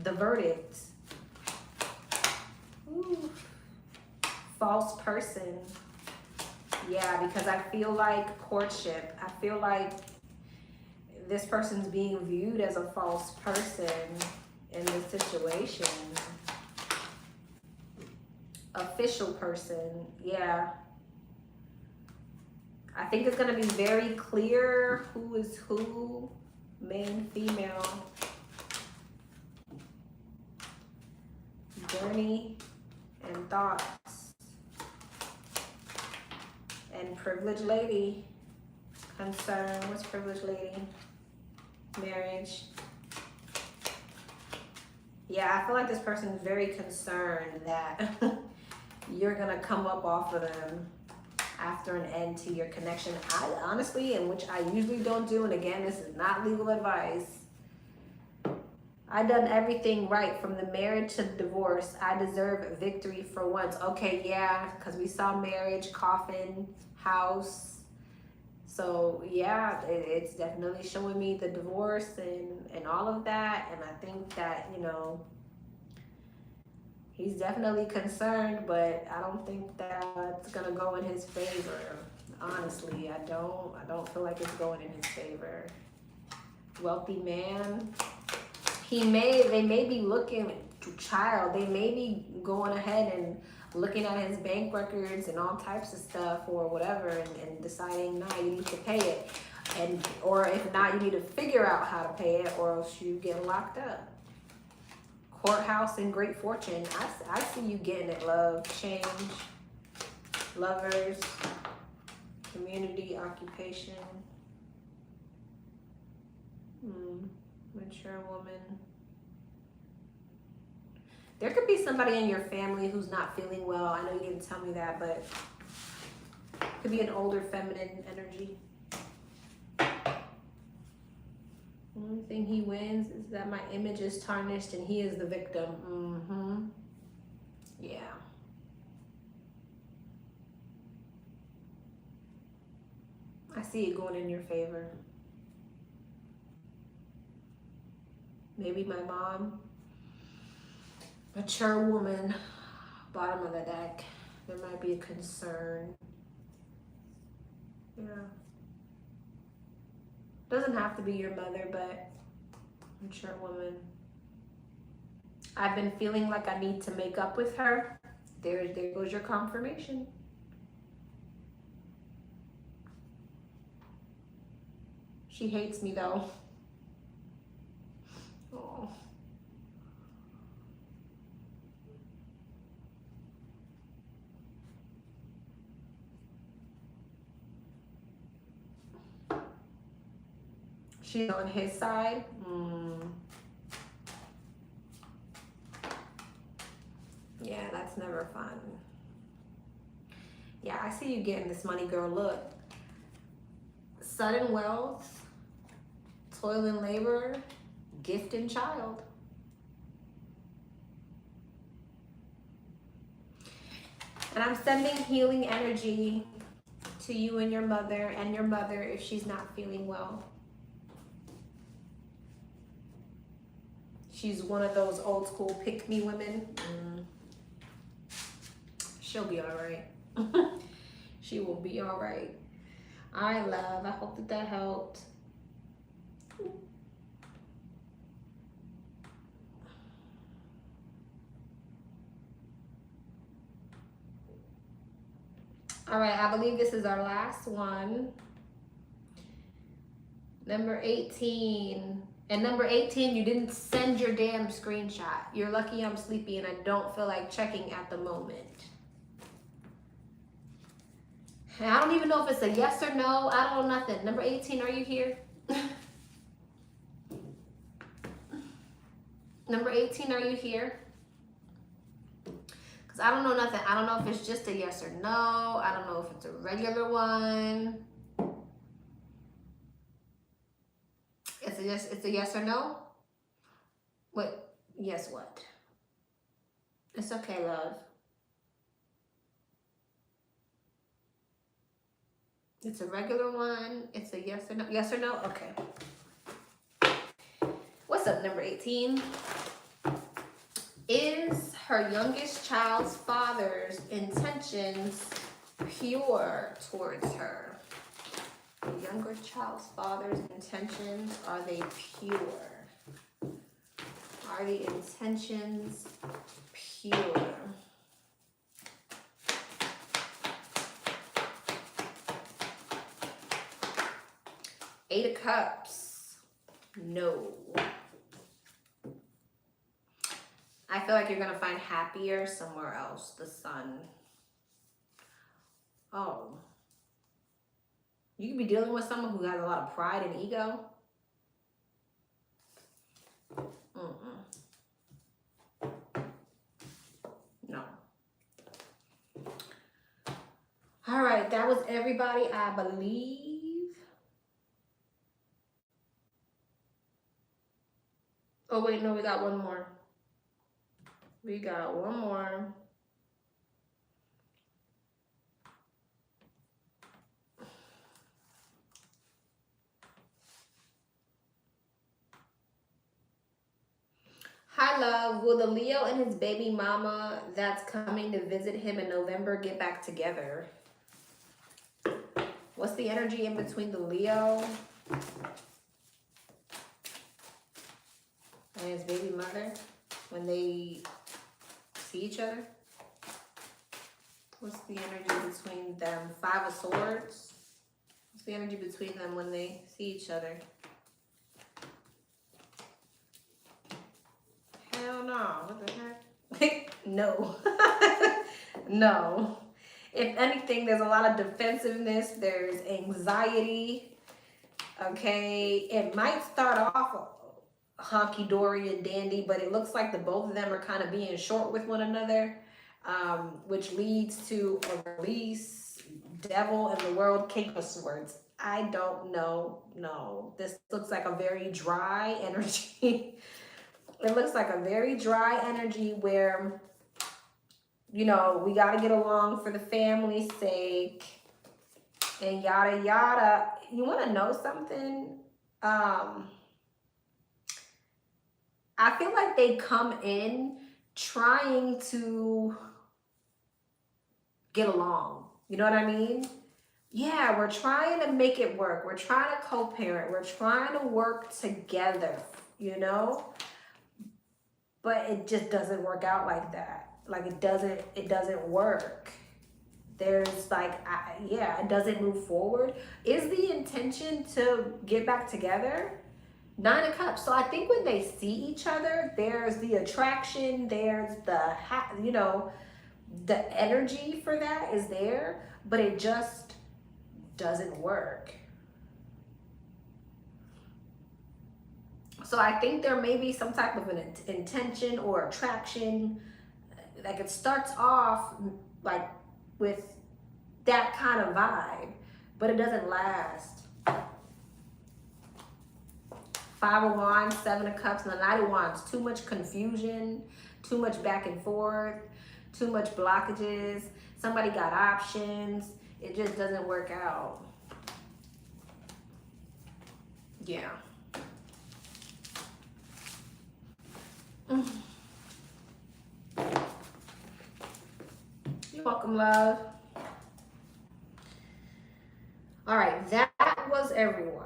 verdict. Ooh. False person. Yeah, because I feel like courtship. I feel like this person's being viewed as a false person in this situation. Official person. Yeah. I think it's going to be very clear who is who, male, female. Journey and thoughts. And privileged lady. Concern. What's privileged lady? Marriage. Yeah, I feel like this person is very concerned that you're going to come up off of them after an end to your connection. I honestly, and which I usually don't do, and again, this is not legal advice, I done everything right from the marriage to the divorce. I deserve victory for once. Okay, yeah, because we saw marriage, coffin, house. So yeah, it's definitely showing me the divorce and all of that. And I think that, he's definitely concerned, but I don't think that's gonna go in his favor. Honestly, I don't feel like it's going in his favor. Wealthy man. They may be looking, child, they may be going ahead and looking at his bank records and all types of stuff or whatever and deciding, nah, you need to pay it. Or if not, you need to figure out how to pay it or else you get locked up. Courthouse and great fortune. I see you getting it, love, change, lovers, community, occupation, mature woman, There could be somebody in your family who's not feeling well. I know you didn't tell me that, but it could be an older feminine energy. The only thing he wins is that my image is tarnished and he is the victim. Mm-hmm. Yeah. I see it going in your favor. Maybe my mom. Mature woman. Bottom of the deck. There might be a concern. Yeah. Doesn't have to be your mother, but mature woman. I've been feeling like I need to make up with her. There goes your confirmation. She hates me though. Oh. She's on his side. Yeah, that's never fun. Yeah, I see you getting this money, girl. Look. Sudden wealth, toil and labor, gift and child. And I'm sending healing energy to you and your mother if she's not feeling well. She's one of those old school pick-me women. She'll be all right. She will be all right. All right, love. I hope that helped. All right, I believe this is our last one. Number 18. And number 18, you didn't send your damn screenshot. You're lucky I'm sleepy and I don't feel like checking at the moment. And I don't even know if it's a yes or no. I don't know nothing. Number 18, are you here? Number 18, are you here? Because I don't know nothing. I don't know if it's just a yes or no. I don't know if it's a regular one. It's a yes or no? What? Yes, what? It's okay, love. It's a regular one. It's a yes or no. Yes or no? Okay. What's up, number 18? Is her youngest child's father's intentions pure towards her? The younger child's father's intentions, are they pure? Are the intentions pure? Eight of Cups. No. I feel like you're going to find happier somewhere else. The Sun. Oh. You could be dealing with someone who has a lot of pride and ego. No. All right, that was everybody, I believe. Oh, wait, no, we got one more. We got one more. Hi, love. Will the Leo and his baby mama that's coming to visit him in November get back together? What's the energy in between the Leo and his baby mother when they see each other? What's the energy between them? Five of Swords. What's the energy between them when they see each other? Hell no. What the heck? No. No. If anything, there's a lot of defensiveness. There's anxiety. Okay. It might start off honky-dory and dandy, but it looks like the both of them are kind of being short with one another, which leads to a release. Devil in the world, King of Swords. I don't know. No, this looks like a very dry energy. It looks like a very dry energy where, you know, we got to get along for the family's sake and yada yada. You want to know something? I feel like they come in trying to get along. You know what I mean? Yeah, we're trying to make it work. We're trying to co-parent. We're trying to work together, you know? But it just doesn't work out like that. Like it doesn't work. There's like, yeah, it doesn't move forward. Is the intention to get back together? 9 of Cups. So I think when they see each other, there's the attraction, there's the, you know, the energy for that is there, but it just doesn't work. So I think there may be some type of an intention or attraction. Like it starts off like with that kind of vibe, but it doesn't last. 5 of Wands, 7 of Cups, and the Knight of Wands. Too much confusion, too much back and forth, too much blockages. Somebody got options. It just doesn't work out. Yeah. You're welcome, love. All right, that was everyone.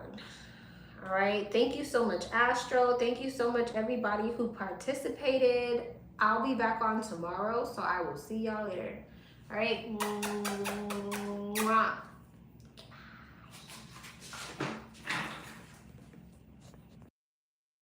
All right, thank you so much, Astro. Thank you so much, everybody who participated. I'll be back on tomorrow, so I will see y'all later. All right. Mwah.